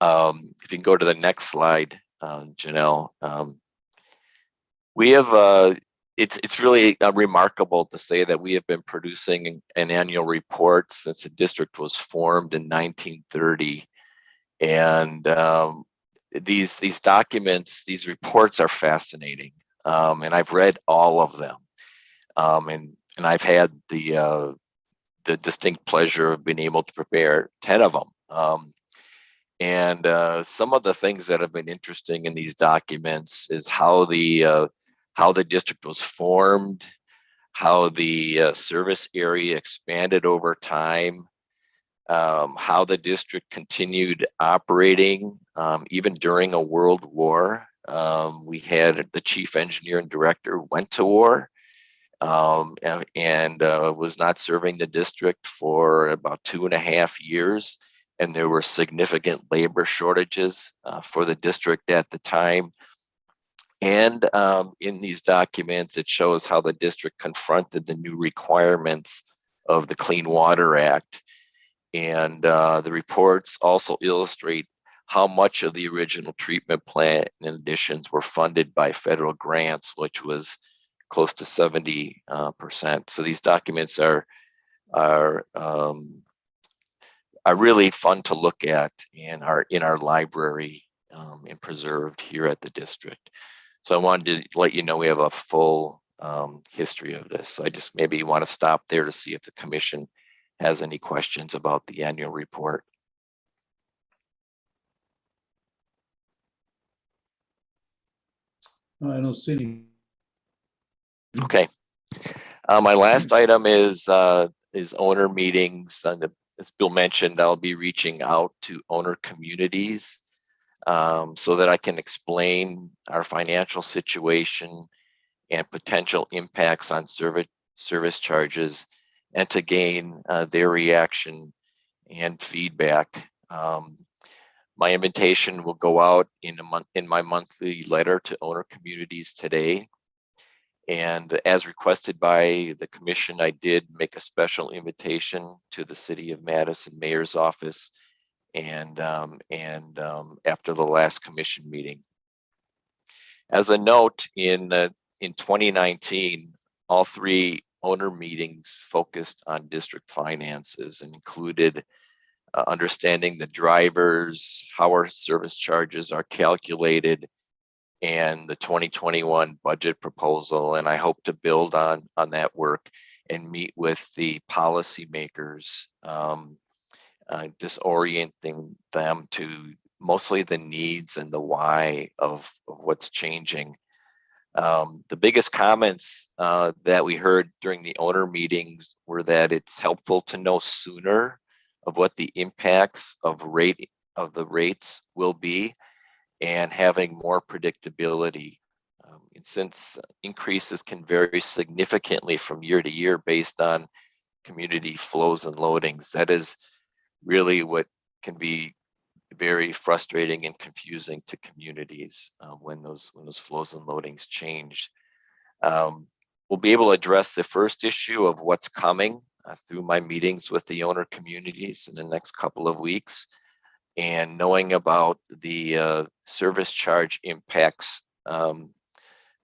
if you can go to the next slide, Janelle. We have, it's really remarkable to say that we have been producing an annual report since the district was formed in 1930. And these documents, these reports are fascinating, and I've read all of them. And I've had the distinct pleasure of being able to prepare 10 of them. And some of the things that have been interesting in these documents is how the district was formed, how the service area expanded over time, how the district continued operating even during a world war. We had the chief engineer and director went to war, and was not serving the district for about 2.5 years. And there were significant labor shortages for the district at the time. And in these documents, it shows how the district confronted the new requirements of the Clean Water Act. And the reports also illustrate how much of the original treatment plant and additions were funded by federal grants, which was close to 70%. So these documents are really fun to look at and are in our library and preserved here at the district. So I wanted to let you know we have a full history of this. So I just maybe want to stop there to see if the commission has any questions about the annual report. I don't see any. Okay. My last item is owner meetings. And as Bill mentioned, I'll be reaching out to owner communities so that I can explain our financial situation and potential impacts on service charges, and to gain their reaction and feedback. My invitation will go out in my monthly letter to owner communities today. And as requested by the commission, I did make a special invitation to the City of Madison Mayor's office and after the last commission meeting. As a note, in 2019, all 3 owner meetings focused on district finances and included understanding the drivers, how our service charges are calculated, and the 2021 budget proposal. And I hope to build on that work and meet with the policymakers, disorienting them to mostly the needs and the why of what's changing. The biggest comments that we heard during the owner meetings were that it's helpful to know sooner of what the impacts of the rates will be, and having more predictability. And since increases can vary significantly from year to year based on community flows and loadings, that is really what can be very frustrating and confusing to communities when those flows and loadings change. We'll be able to address the first issue of what's coming through my meetings with the owner communities in the next couple of weeks. And knowing about the service charge impacts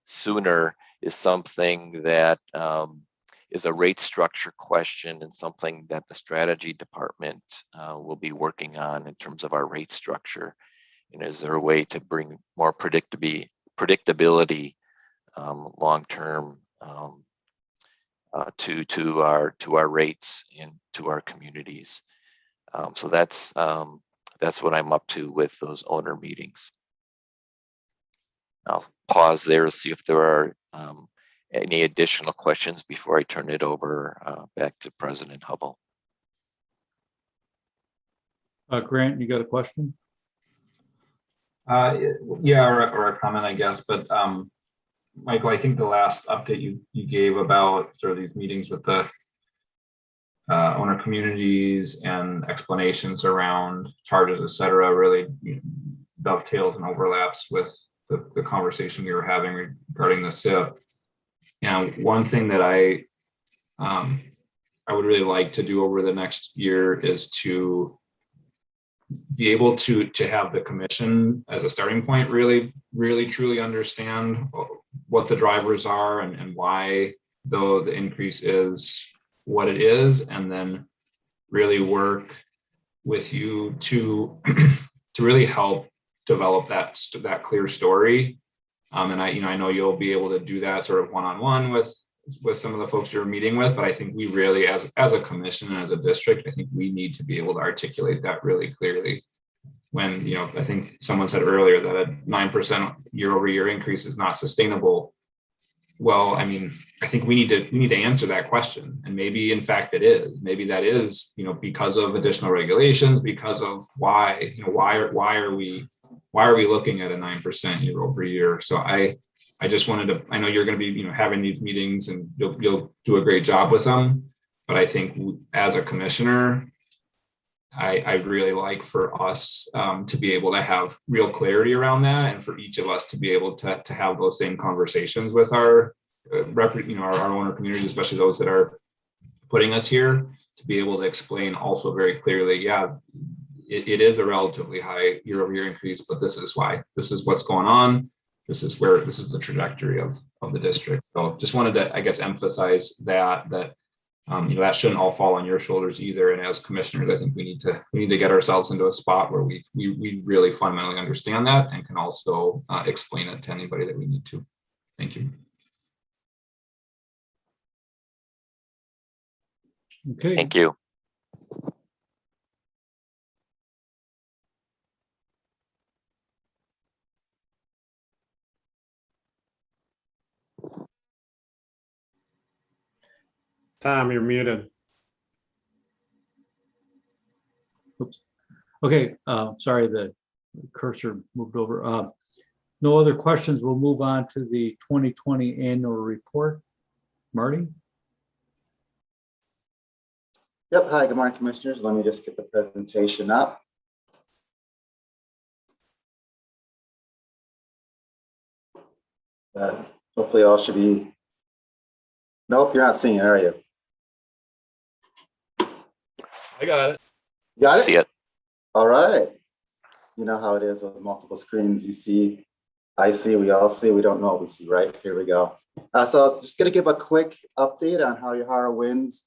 sooner is something that is a rate structure question, and something that the strategy department will be working on in terms of our rate structure. And is there a way to bring more predictability long-term to our rates and to our communities? So that's what I'm up to with those owner meetings. I'll pause there to see if there are any additional questions before I turn it over back to President Hubble. Grant, you got a question? Yeah, or a comment, I guess. But Michael, I think the last update you gave about sort of these meetings with the owner communities and explanations around charges, et cetera, really dovetails and overlaps with the conversation we were having regarding the SIP. One thing that I would really like to do over the next year is to be able to have the commission as a starting point really truly understand what the drivers are and why though the increase is what it is, and then really work with you to really help develop that clear story. And I know you'll be able to do that sort of one-on-one with some of the folks you're meeting with, but I think we really, as a commission and as a district, I think we need to be able to articulate that really clearly. When, I think someone said earlier that a 9% year-over-year increase is not sustainable. Well, I mean, I think we need to answer that question, and maybe in fact it is. Maybe that is, because of additional regulations, because of why are we looking at a 9% year-over-year? So I just wanted to. I know you're going to be having these meetings, and you'll do a great job with them. But I think as a commissioner, I'd really like for us to be able to have real clarity around that, and for each of us to be able to have those same conversations with our our owner community, especially those that are putting us here, to be able to explain also very clearly, yeah, it is a relatively high year-over-year increase, but this is why. This is what's going on. This is the trajectory of the district. So just wanted to, I guess, emphasize that that shouldn't all fall on your shoulders either. And as commissioners, I think we need to get ourselves into a spot where we really fundamentally understand that and can also explain it to anybody that we need to. Thank you. Okay. Thank you. Tom, you're muted. Oops. Okay, sorry, the cursor moved over. No other questions. We'll move on to the 2020 annual report. Marty? Yep. Hi, good morning, commissioners. Let me just get the presentation up. Hopefully all should be. Nope, you're not seeing it, are you? I got it. Got it? See it. All right. You know how it is with multiple screens. You see, I see, we all see, we don't know what we see, right? Here we go. So just going to give a quick update on how Yahara Winds,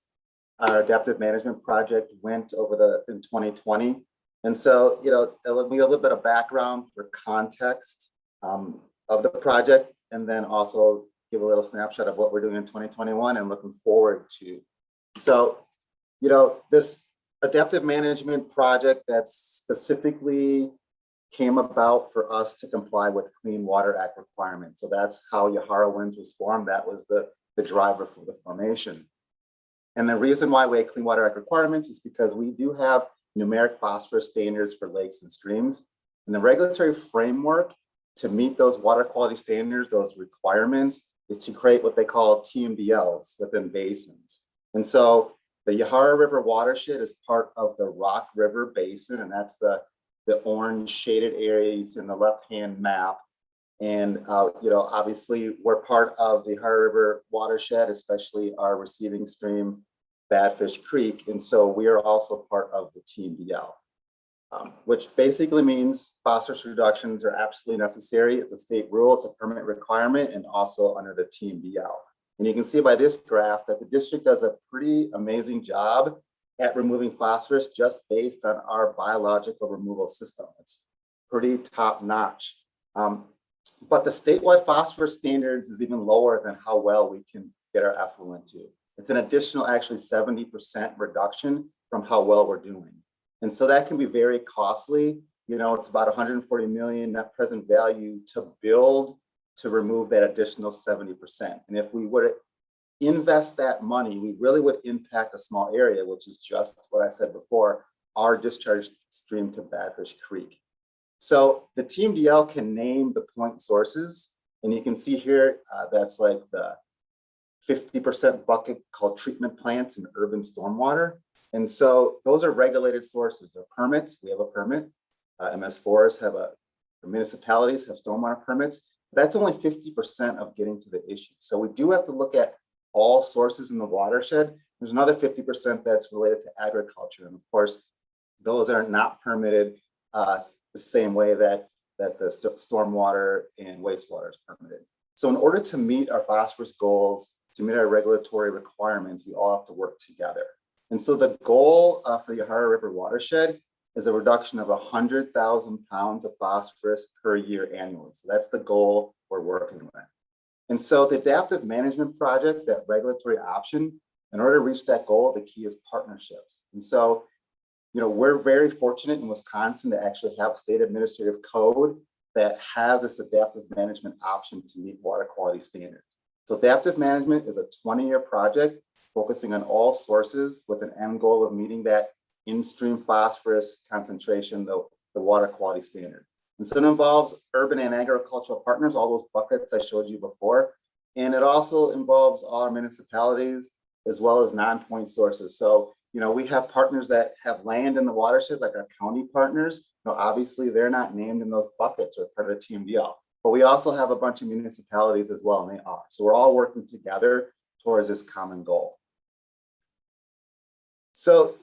our adaptive management project, went over in 2020. And so, a little bit of background for context of the project, and then also give a little snapshot of what we're doing in 2021 and looking forward to. So, this adaptive management project that specifically came about for us to comply with Clean Water Act requirements. So that's how Yahara Winds was formed. That was the driver for the formation. And the reason why we had Clean Water Act requirements is because we do have numeric phosphorus standards for lakes and streams. And the regulatory framework to meet those water quality standards, those requirements, is to create what they call TMDLs within basins. And so the Yahara River watershed is part of the Rock River Basin, and that's the orange shaded areas in the left-hand map. And obviously we're part of the Yahara River watershed, especially our receiving stream, Badfish Creek. And so we are also part of the TMDL, which basically means phosphorus reductions are absolutely necessary. It's a state rule, it's a permit requirement, and also under the TMDL. And you can see by this graph that the district does a pretty amazing job at removing phosphorus just based on our biological removal system. It's pretty top notch. But the statewide phosphorus standards is even lower than how well we can get our effluent to. It's an additional actually 70% reduction from how well we're doing. And so that can be very costly. It's about 140 million net present value to build to remove that additional 70%. And if we were to invest that money, we really would impact a small area, which is just what I said before, our discharge stream to Badfish Creek. So the TMDL can name the point sources, and you can see here that's like the 50% bucket called treatment plants and urban stormwater. And so those are regulated sources. They're permits. We have a permit. MS4s have municipalities have stormwater permits. That's only 50% of getting to the issue. So we do have to look at all sources in the watershed. There's another 50% that's related to agriculture. And of course, those are not permitted the same way that the stormwater and wastewater is permitted. So in order to meet our phosphorus goals, to meet our regulatory requirements, we all have to work together. And so the goal for the Yahara River watershed is a reduction of 100,000 pounds of phosphorus per year annually. So that's the goal we're working with. And so the adaptive management project, that regulatory option, in order to reach that goal, the key is partnerships. And so, you know, we're very fortunate in Wisconsin to actually have a state administrative code that has this adaptive management option to meet water quality standards. So adaptive management is a 20-year project focusing on all sources with an end goal of meeting that in-stream phosphorus concentration, the water quality standard. And so it involves urban and agricultural partners, all those buckets I showed you before. And it also involves all our municipalities as well as non-point sources. So, you know, we have partners that have land in the watershed, like our county partners. You know, obviously they're not named in those buckets or part of the TMDL, but we also have a bunch of municipalities as well, and they are. So we're all working together towards this common goal. So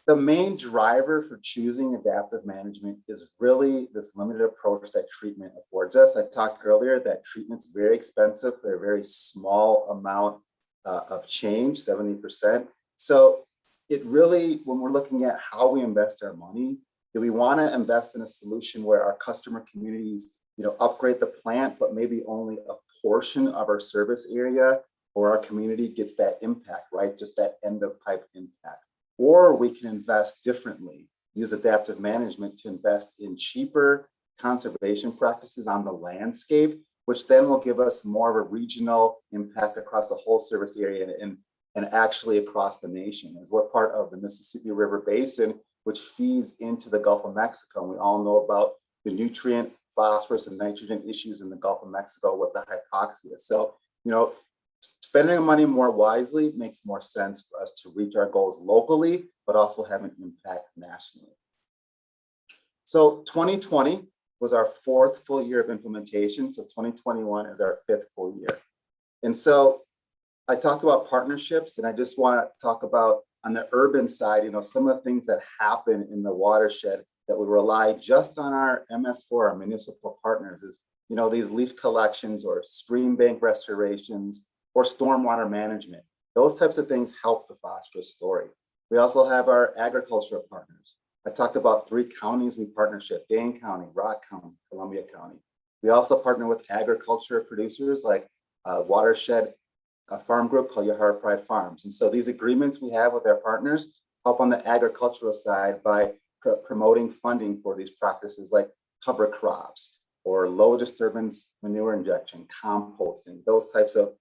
the main driver for choosing adaptive management is really this limited approach that treatment affords us. I talked earlier that treatment's very expensive for a very small amount of change, 70%. So it really, when we're looking at how we invest our money, do we want to invest in a solution where our customer communities, you know, upgrade the plant, but maybe only a portion of our service area or our community gets that impact, right? Just that end of pipe impact. Or we can invest differently, use adaptive management to invest in cheaper conservation practices on the landscape, which then will give us more of a regional impact across the whole service area and actually across the nation, as we're part of the Mississippi River Basin, which feeds into the Gulf of Mexico. And we all know about the nutrient, phosphorus, and nitrogen issues in the Gulf of Mexico with the hypoxia. So, you know, spending our money more wisely makes more sense for us to reach our goals locally, but also have an impact nationally. So 2020 was our 4th full year of implementation. So 2021 is our 5th full year. And so I talked about partnerships, and I just want to talk about on the urban side, you know, some of the things that happen in the watershed that we rely just on our MS4, our municipal partners, is, you know, these leaf collections or stream bank restorations or stormwater management. Those types of things help the phosphorus story. We also have our agricultural partners. I talked about 3 counties we partnership: Dane County, Rock County, Columbia County. We also partner with agriculture producers like watershed farm group called Your Heart Pride Farms. And so these agreements we have with our partners help on the agricultural side by promoting funding for these practices like cover crops or low disturbance manure injection, composting, those types of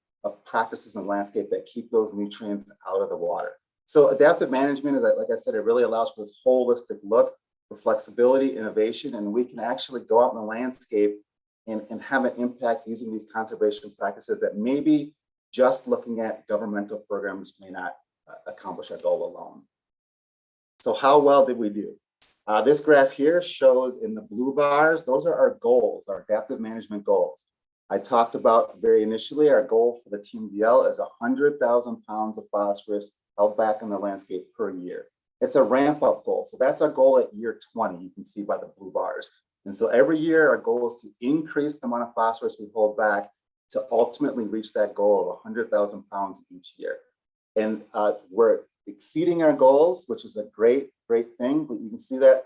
practices in the landscape that keep those nutrients out of the water. So adaptive management, like I said, it really allows for this holistic look for flexibility, innovation, and we can actually go out in the landscape and have an impact using these conservation practices that maybe just looking at governmental programs may not accomplish our goal alone. So how well did we do? This graph here shows in the blue bars, those are our goals, our adaptive management goals. I talked about very initially, our goal for the TMDL is 100,000 pounds of phosphorus held back in the landscape per year. It's a ramp up goal. So that's our goal at year 20, you can see by the blue bars. And so every year our goal is to increase the amount of phosphorus we hold back to ultimately reach that goal of 100,000 pounds each year. And we're exceeding our goals, which is a great thing, but you can see that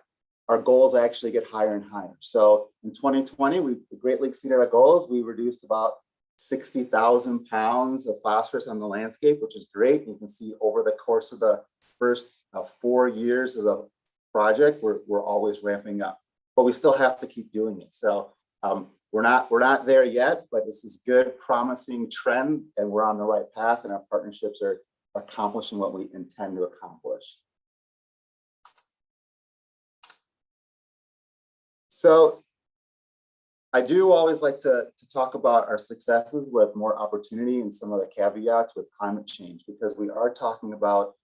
our goals actually get higher and higher. So in 2020, we greatly exceeded our goals. We reduced about 60,000 pounds of phosphorus on the landscape, which is great. You can see over the course of the first 4 years of the project, we're always ramping up, but we still have to keep doing it. So we're not there yet, but this is good, promising trend, and we're on the right path, and our partnerships are accomplishing what we intend to accomplish. So I do always like to talk about our successes with more opportunity and some of the caveats with climate change, because we are talking about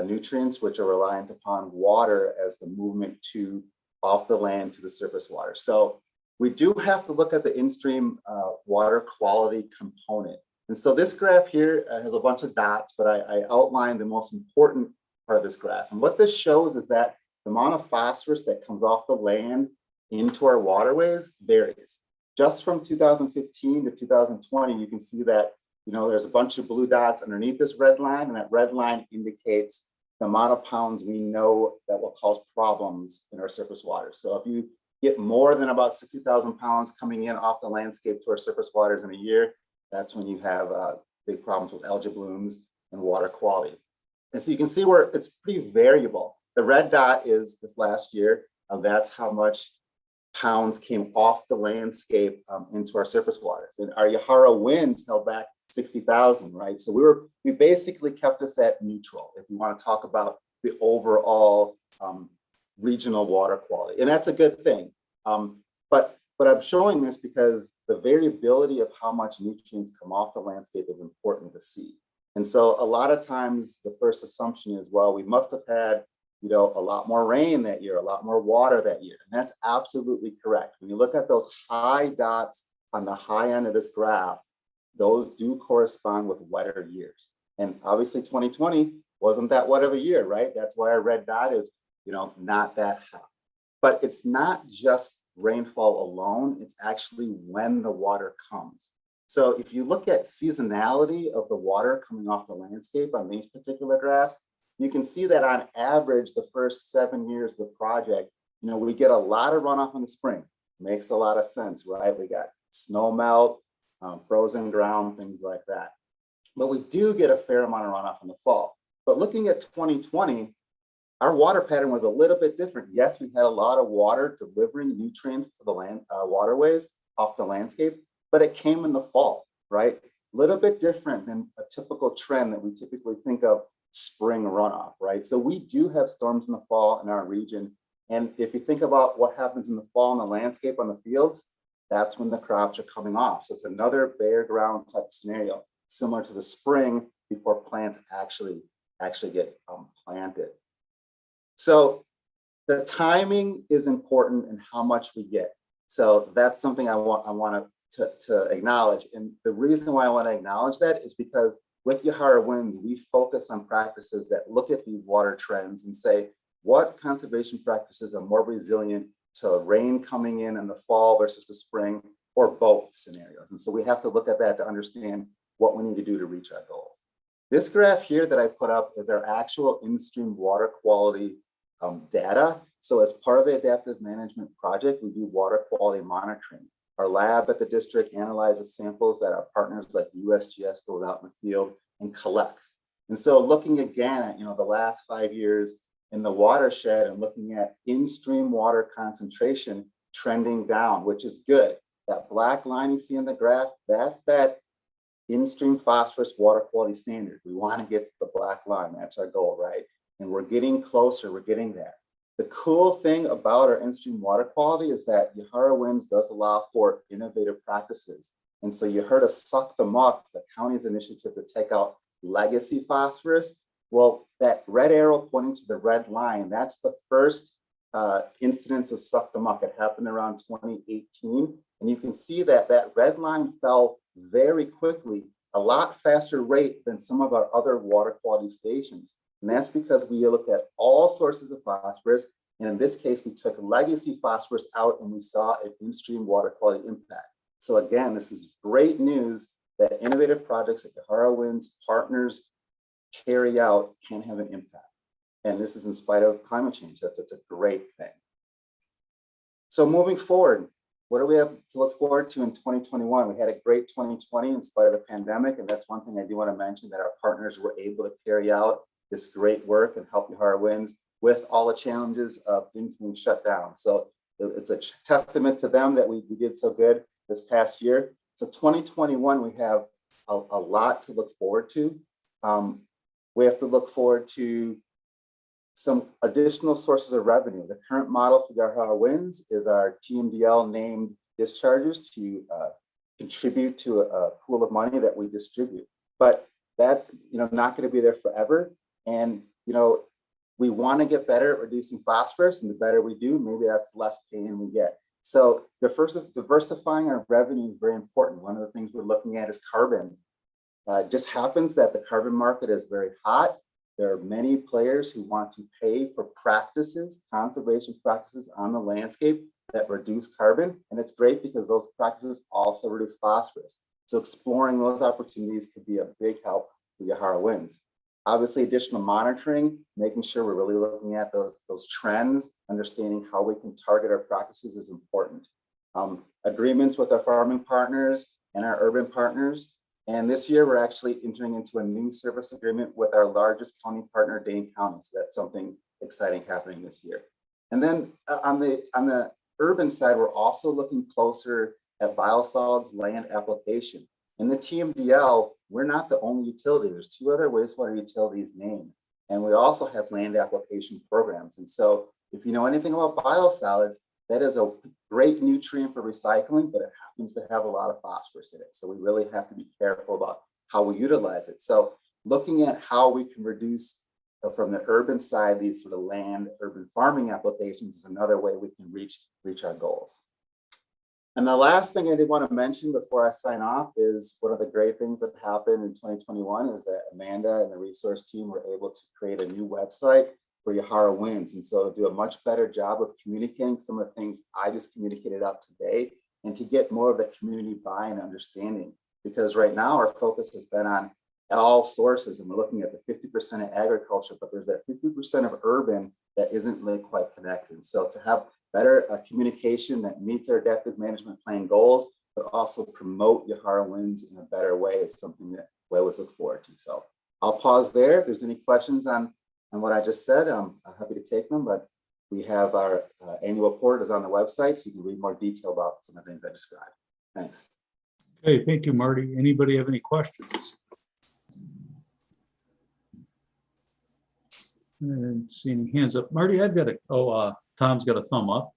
nutrients which are reliant upon water as the movement to off the land to the surface water. So we do have to look at the in-stream water quality component. And so this graph here has a bunch of dots, but I outlined the most important part of this graph. And what this shows is that the amount of phosphorus that comes off the land into our waterways varies. Just from 2015 to 2020, you can see that, you know, there's a bunch of blue dots underneath this red line, and that red line indicates the amount of pounds we know that will cause problems in our surface waters. So if you get more than about 60,000 pounds coming in off the landscape to our surface waters in a year, that's when you have big problems with algae blooms and water quality. And so you can see where it's pretty variable. The red dot is this last year. That's how much pounds came off the landscape into our surface waters. And our Yahara winds held back 60,000, right? So we basically kept us at neutral if you want to talk about the overall regional water quality. And that's a good thing. But I'm showing this because the variability of how much nutrients come off the landscape is important to see. And so a lot of times the first assumption is, well, we must have had, you know, a lot more rain that year, a lot more water that year. And that's absolutely correct. When you look at those high dots on the high end of this graph, those do correspond with wetter years. And obviously 2020 wasn't that wet of a year, right? That's why our red dot is, you know, not that high. But it's not just rainfall alone, it's actually when the water comes. So if you look at seasonality of the water coming off the landscape on these particular graphs, you can see that on average, the first 7 years of the project, you know, we get a lot of runoff in the spring. Makes a lot of sense, right? We got snow melt, frozen ground, things like that. But we do get a fair amount of runoff in the fall. But looking at 2020, our water pattern was a little bit different. Yes, we had a lot of water delivering nutrients to the land waterways off the landscape, but it came in the fall, right? A little bit different than a typical trend that we typically think of spring runoff, right? So we do have storms in the fall in our region. And if you think about what happens in the fall in the landscape on the fields, that's when the crops are coming off. So it's another bare ground type scenario, similar to the spring before plants actually get planted. So the timing is important in how much we get. So that's something I want to acknowledge. And the reason why I want to acknowledge that is because with Yahara Winds, we focus on practices that look at these water trends and say, what conservation practices are more resilient to rain coming in the fall versus the spring, or both scenarios. And so we have to look at that to understand what we need to do to reach our goals. This graph here that I put up is our actual in-stream water quality data. So as part of the adaptive management project, we do water quality monitoring. Our lab at the district analyzes samples that our partners like USGS goes out in the field and collects. And so looking again at, you know, the last 5 years in the watershed and looking at in-stream water concentration trending down, which is good. That black line you see in the graph, that's that in-stream phosphorus water quality standard. We want to get to the black line. That's our goal, right? And we're getting closer, we're getting there. The cool thing about our in-stream water quality is that Yahara Winds does allow for innovative practices. And so you heard us suck them up, the county's initiative to take out legacy phosphorus. Well, that red arrow pointing to the red line, that's the first incidence of suck them up. It happened around 2018. And you can see that that red line fell very quickly, a lot faster rate than some of our other water quality stations. And that's because we looked at all sources of phosphorus. And in this case, we took legacy phosphorus out and we saw an in-stream water quality impact. So again, this is great news that innovative projects that Yahara Winds partners carry out can have an impact. And this is in spite of climate change. That's a great thing. So moving forward, what do we have to look forward to in 2021? We had a great 2020 in spite of the pandemic. And that's one thing I do want to mention, that our partners were able to carry out this great work and help Yahara Winds with all the challenges of things being shut down. So it's a testament to them that we did so good this past year. So 2021, we have a lot to look forward to. We have to look forward to some additional sources of revenue. The current model for Yahara Winds is our TMDL named discharges to contribute to a pool of money that we distribute. But that's not going to be there forever. And we want to get better at reducing phosphorus, and the better we do, maybe that's the less pain we get. So diversifying our revenue is very important. One of the things we're looking at is carbon. It just happens that the carbon market is very hot. There are many players who want to pay for practices, conservation practices on the landscape that reduce carbon. And it's great because those practices also reduce phosphorus. So exploring those opportunities could be a big help for Yahara Winds. Obviously, additional monitoring, making sure we're really looking at those trends, understanding how we can target our practices is important. Agreements with our farming partners and our urban partners. And this year, we're actually entering into a new service agreement with our largest county partner, Dane County. So that's something exciting happening this year. And then on the urban side, we're also looking closer at biosolids land application. In the TMDL, we're not the only utility. There's 2 other wastewater utilities named. And we also have land application programs. And so if you know anything about biosolids, that is a great nutrient for recycling, but it happens to have a lot of phosphorus in it. So we really have to be careful about how we utilize it. So looking at how we can reduce from the urban side, these sort of land urban farming applications is another way we can reach our goals. And the last thing I did want to mention before I sign off is one of the great things that happened in 2021 is that Amanda and the resource team were able to create a new website for Yahara Winds. And so to do a much better job of communicating some of the things I just communicated out today and to get more of the community buy-in and understanding. Because right now our focus has been on all sources and we're looking at the 50% of agriculture, but there's that 50% of urban that isn't really quite connected. So to have better communication that meets our adaptive management plan goals, but also promote Yahara Winds in a better way is something that we always look forward to. So I'll pause there. If there's any questions on what I just said, I'm happy to take them, but we have our annual report is on the website, so you can read more detail about some of the things I described. Thanks. Okay, thank you, Marty. Anybody have any questions? And seeing hands up. Marty, I've got Tom's got a thumb up.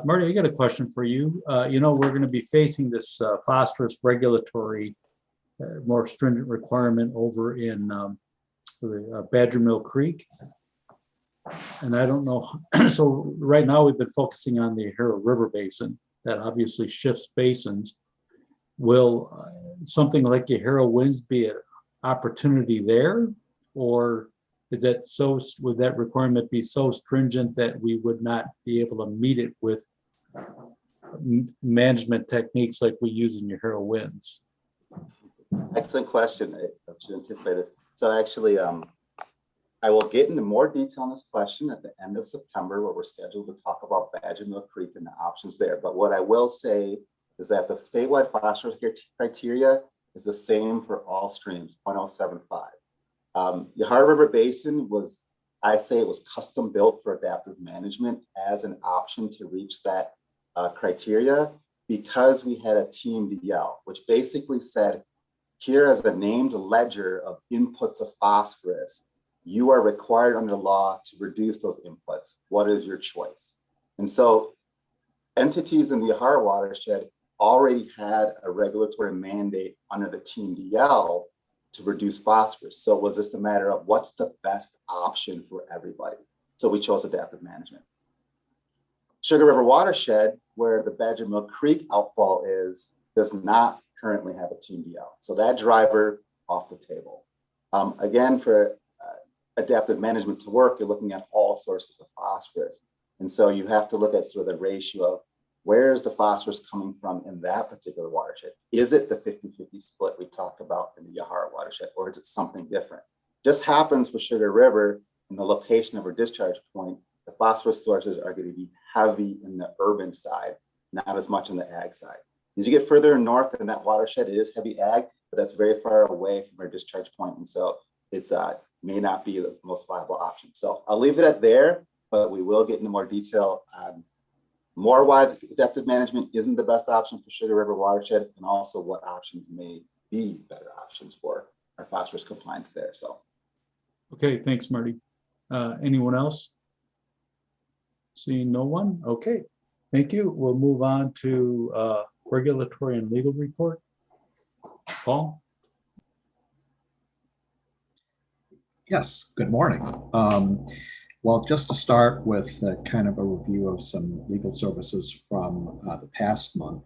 Marty, I got a question for you. You know, we're going to be facing this phosphorus regulatory, more stringent requirement over in Badger Mill Creek. And I don't know. So right now we've been focusing on the Yahara River Basin. That obviously shifts basins. Will something like Yahara Winds be an opportunity there? Or is that would that requirement be so stringent that we would not be able to meet it with management techniques like we use in Yahara Winds? Excellent question. I should anticipate this. So actually, I will get into more detail on this question at the end of September, where we're scheduled to talk about Badger Mill Creek and the options there. But what I will say is that the statewide phosphorus criteria is the same for all streams, 0.075. Yahara River Basin was, I say it was custom built for adaptive management as an option to reach that criteria because we had a TMDL, which basically said, here as the named ledger of inputs of phosphorus, you are required under law to reduce those inputs. What is your choice? And so entities in the Yahara watershed already had a regulatory mandate under the TMDL to reduce phosphorus. So it was just a matter of what's the best option for everybody. So we chose adaptive management. Sugar River watershed, where the Badger Mill Creek outfall is, does not currently have a TMDL. So that driver off the table. Again, for adaptive management to work, you're looking at all sources of phosphorus. And so you have to look at sort of the ratio of where is the phosphorus coming from in that particular watershed? Is it the 50-50 split we talked about in the Yahara watershed, or is it something different? Just happens for Sugar River in the location of our discharge point, the phosphorus sources are going to be heavy in the urban side, not as much in the ag side. As you get further north in that watershed, it is heavy ag, but that's very far away from our discharge point. And so it's may not be the most viable option. So I'll leave it at there, but we will get into more detail on more why adaptive management isn't the best option for Sugar River watershed, and also what options may be better options for our phosphorus compliance there. So, okay, thanks, Marty. Anyone else? Seeing no one? Okay, thank you. We'll move on to regulatory and legal report. Paul? Yes, good morning. Well, just to start with kind of a review of some legal services from the past month,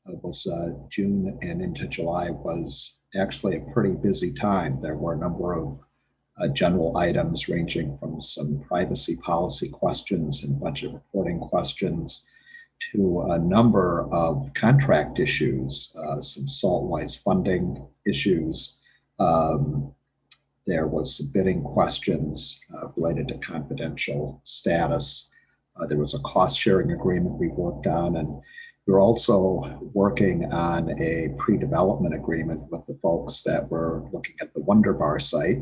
it was June and into July was actually a pretty busy time. There were a number of general items ranging from some privacy policy questions and budget reporting questions to a number of contract issues, some salt-wise funding issues, There was some bidding questions related to confidential status. There was a cost sharing agreement we worked on, and we're also working on a pre-development agreement with the folks that were looking at the Wonder Bar site.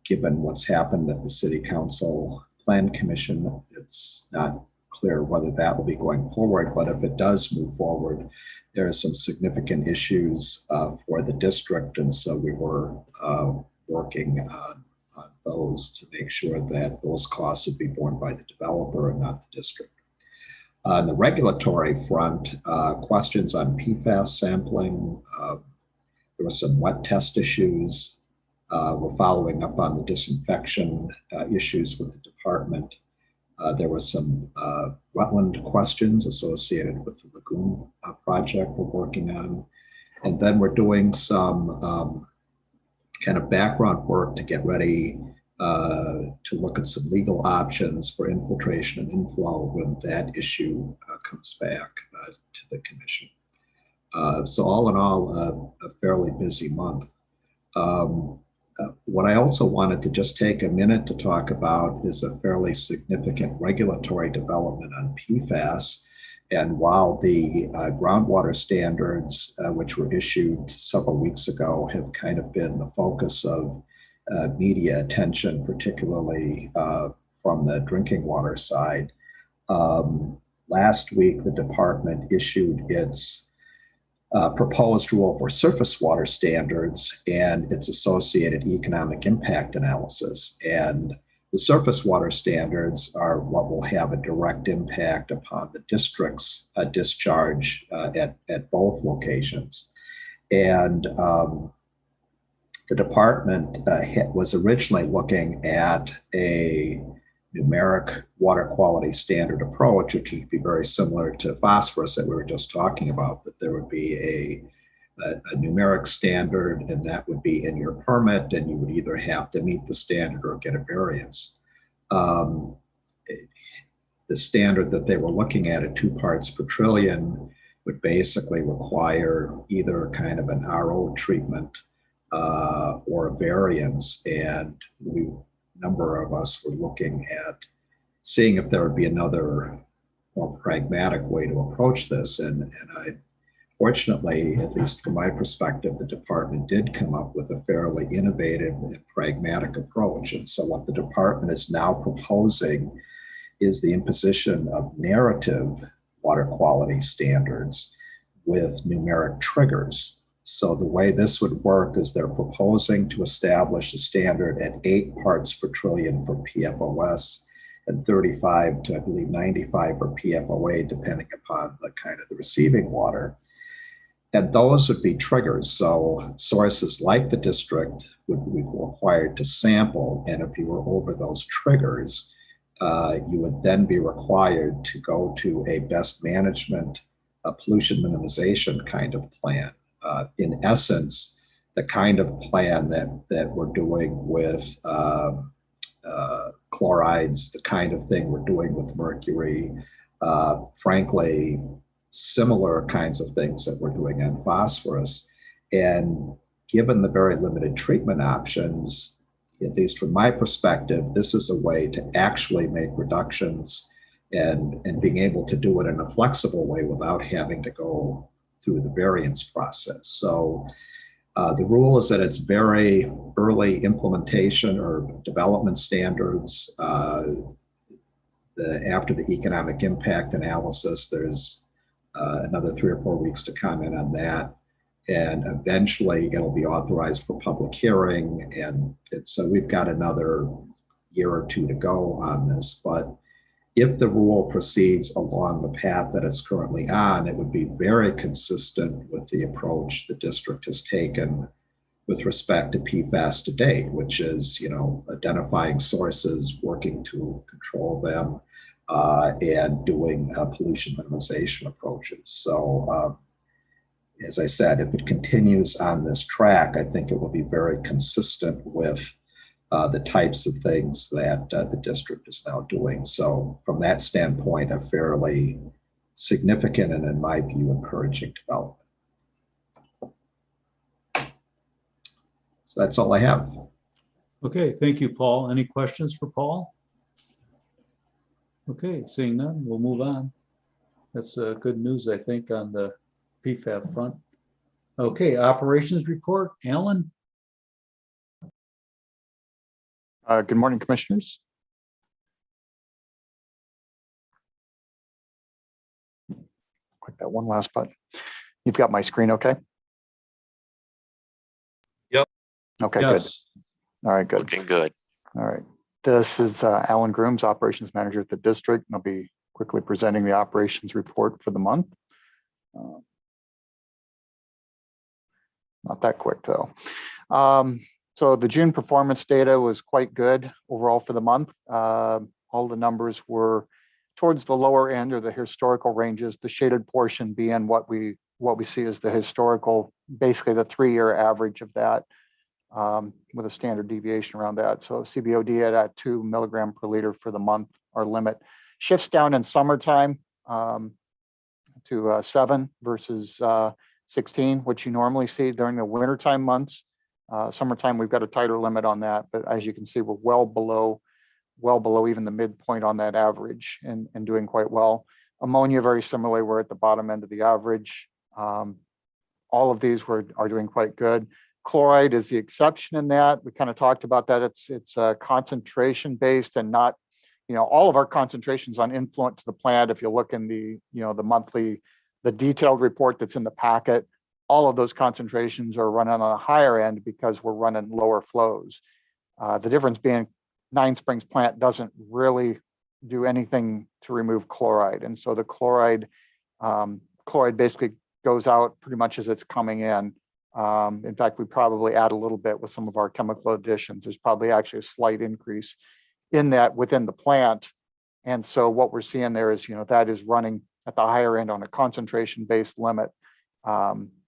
Given what's happened at the City Council Plan Commission, it's not clear whether that will be going forward, but if it does move forward, there are some significant issues for the district, and so we were working on those to make sure that those costs would be borne by the developer and not the district. On the regulatory front, questions on PFAS sampling. There were some wet test issues. We're following up on the disinfection issues with the department. There were some wetland questions associated with the lagoon project we're working on. And then we're doing some kind of background work to get ready to look at some legal options for infiltration and inflow when that issue comes back to the commission. So all in all, a fairly busy month. What I also wanted to just take a minute to talk about is a fairly significant regulatory development on PFAS. And while the groundwater standards, which were issued several weeks ago, have kind of been the focus of media attention, particularly from the drinking water side, last week the department issued its proposed rule for surface water standards and its associated economic impact analysis. And the surface water standards are what will have a direct impact upon the district's discharge at both locations. And the department was originally looking at a numeric water quality standard approach, which would be very similar to phosphorus that we were just talking about, that there would be a numeric standard, and that would be in your permit, and you would either have to meet the standard or get a variance. The standard that they were looking at 2 parts per trillion would basically require either kind of an RO treatment or a variance, and a number of us were looking at seeing if there would be another more pragmatic way to approach this. And I, fortunately, at least from my perspective, the department did come up with a fairly innovative and pragmatic approach. And so what the department is now proposing is the imposition of narrative water quality standards with numeric triggers. So the way this would work is they're proposing to establish a standard at 8 parts per trillion for PFOS and 35 to, I believe, 95 for PFOA, depending upon the kind of the receiving water. And those would be triggers. So sources like the district would be required to sample. And if you were over those triggers, you would then be required to go to a best management, pollution minimization kind of plan. In essence, the kind of plan that we're doing with chlorides, the kind of thing we're doing with mercury, frankly, similar kinds of things that we're doing on phosphorus. And given the very limited treatment options, at least from my perspective, this is a way to actually make reductions and being able to do it in a flexible way without having to go through the variance process. So the rule is that it's very early implementation or development standards. After the economic impact analysis, there's another 3 or 4 weeks to comment on that. And eventually it'll be authorized for public hearing. And so we've got another year or 2 to go on this. But if the rule proceeds along the path that it's currently on, it would be very consistent with the approach the district has taken with respect to PFAS to date, which is, identifying sources, working to control them, and doing pollution minimization approaches. So, as I said, if it continues on this track, I think it will be very consistent with the types of things that the district is now doing. So from that standpoint, a fairly significant and, in my view, encouraging development. So that's all I have. Okay, thank you, Paul. Any questions for Paul? Okay, seeing none, we'll move on. That's good news, I think, on the PFAB front. Okay, operations report, Alan? Good morning, Commissioners. Click that one last button. You've got my screen, okay? Yep. Okay, Yes. good. All right, good. Looking good. All right. This is Alan Grooms, Operations Manager at the district, and I'll be quickly presenting the operations report for the month. Not that quick, though. So the June performance data was quite good overall for the month. All the numbers were towards the lower end or the historical ranges, the shaded portion being what we see as the historical, basically the 3-year average of that, with a standard deviation around that. So CBOD at 2 milligram per liter for the month, our limit. Shifts down in summertime to 7 versus 16, which you normally see during the wintertime months. Summertime, we've got a tighter limit on that, but as you can see, we're well below even the midpoint on that average and doing quite well. Ammonia, very similarly, we're at the bottom end of the average. All of these are doing quite good. Chloride is the exception in that. We kind of talked about that. It's concentration based and not, all of our concentrations on influent to the plant. If you look in the the detailed report that's in the packet, all of those concentrations are running on a higher end because we're running lower flows. The difference being Nine Springs plant doesn't really do anything to remove chloride. And so the chloride basically goes out pretty much as it's coming in. In fact, we probably add a little bit with some of our chemical additions. There's probably actually a slight increase in that within the plant. And so what we're seeing there is, that is running at the higher end on a concentration-based limit.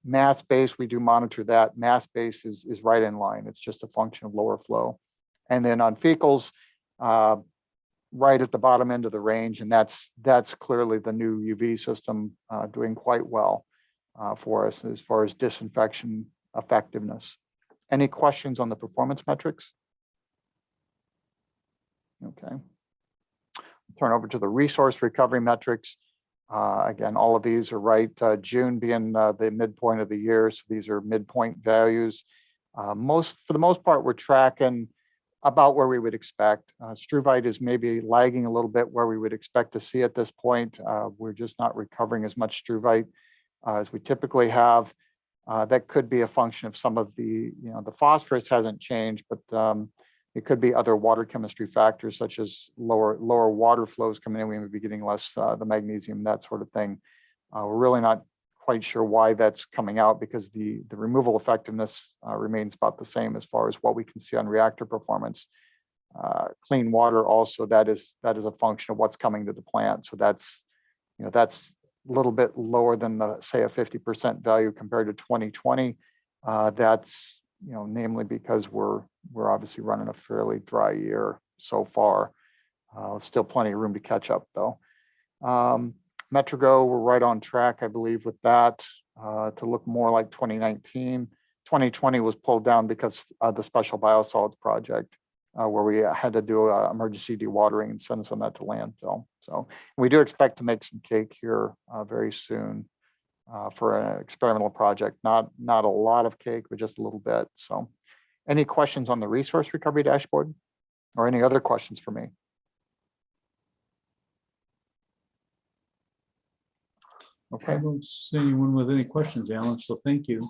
Mass base, we do monitor that. Mass base is right in line. It's just a function of lower flow. And then on fecals, right at the bottom end of the range, and that's clearly the new UV system doing quite well for us as far as disinfection effectiveness. Any questions on the performance metrics? Okay. Turn over to the resource recovery metrics. Again, all of these are right. June being the midpoint of the year, so these are midpoint values. For the most part, we're tracking about where we would expect. Struvite is maybe lagging a little bit where we would expect to see at this point. We're just not recovering as much struvite as we typically have. That could be a function of some of the phosphorus hasn't changed, but it could be other water chemistry factors such as lower water flows coming in. We may be getting less the magnesium, that sort of thing. We're really not quite sure why that's coming out because the removal effectiveness remains about the same as far as what we can see on reactor performance. Clean water also, that is a function of what's coming to the plant. So that's a little bit lower than say a 50% value compared to 2020. That's namely because we're obviously running a fairly dry year so far. Still plenty of room to catch up though. Metrogo, we're right on track, I believe, with that to look more like 2019. 2020 was pulled down because of the special biosolids project where we had to do emergency dewatering and send some of that to landfill. So we do expect to make some cake here very soon for an experimental project. Not a lot of cake, but just a little bit. So any questions on the resource recovery dashboard or any other questions for me? Okay. I don't see anyone with any questions, Alan, so thank you.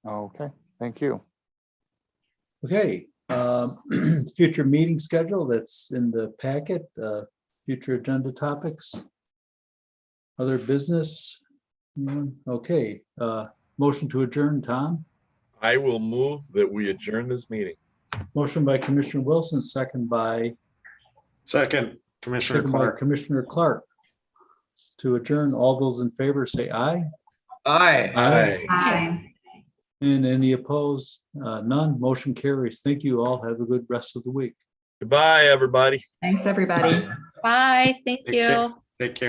Okay, thank you. Okay, future meeting schedule that's in the packet, future agenda topics. Other business? Okay, motion to adjourn, Tom? I will move that we adjourn this meeting. Motion by Commissioner Wilson, second by Commissioner Clark. Commissioner Clark. To adjourn, all those in favor say aye. Aye. Aye. Aye. And any opposed? None. Motion carries. Thank you all. Have a good rest of the week. Goodbye, everybody. Thanks, everybody. Bye. Thank Take you. care. Take care.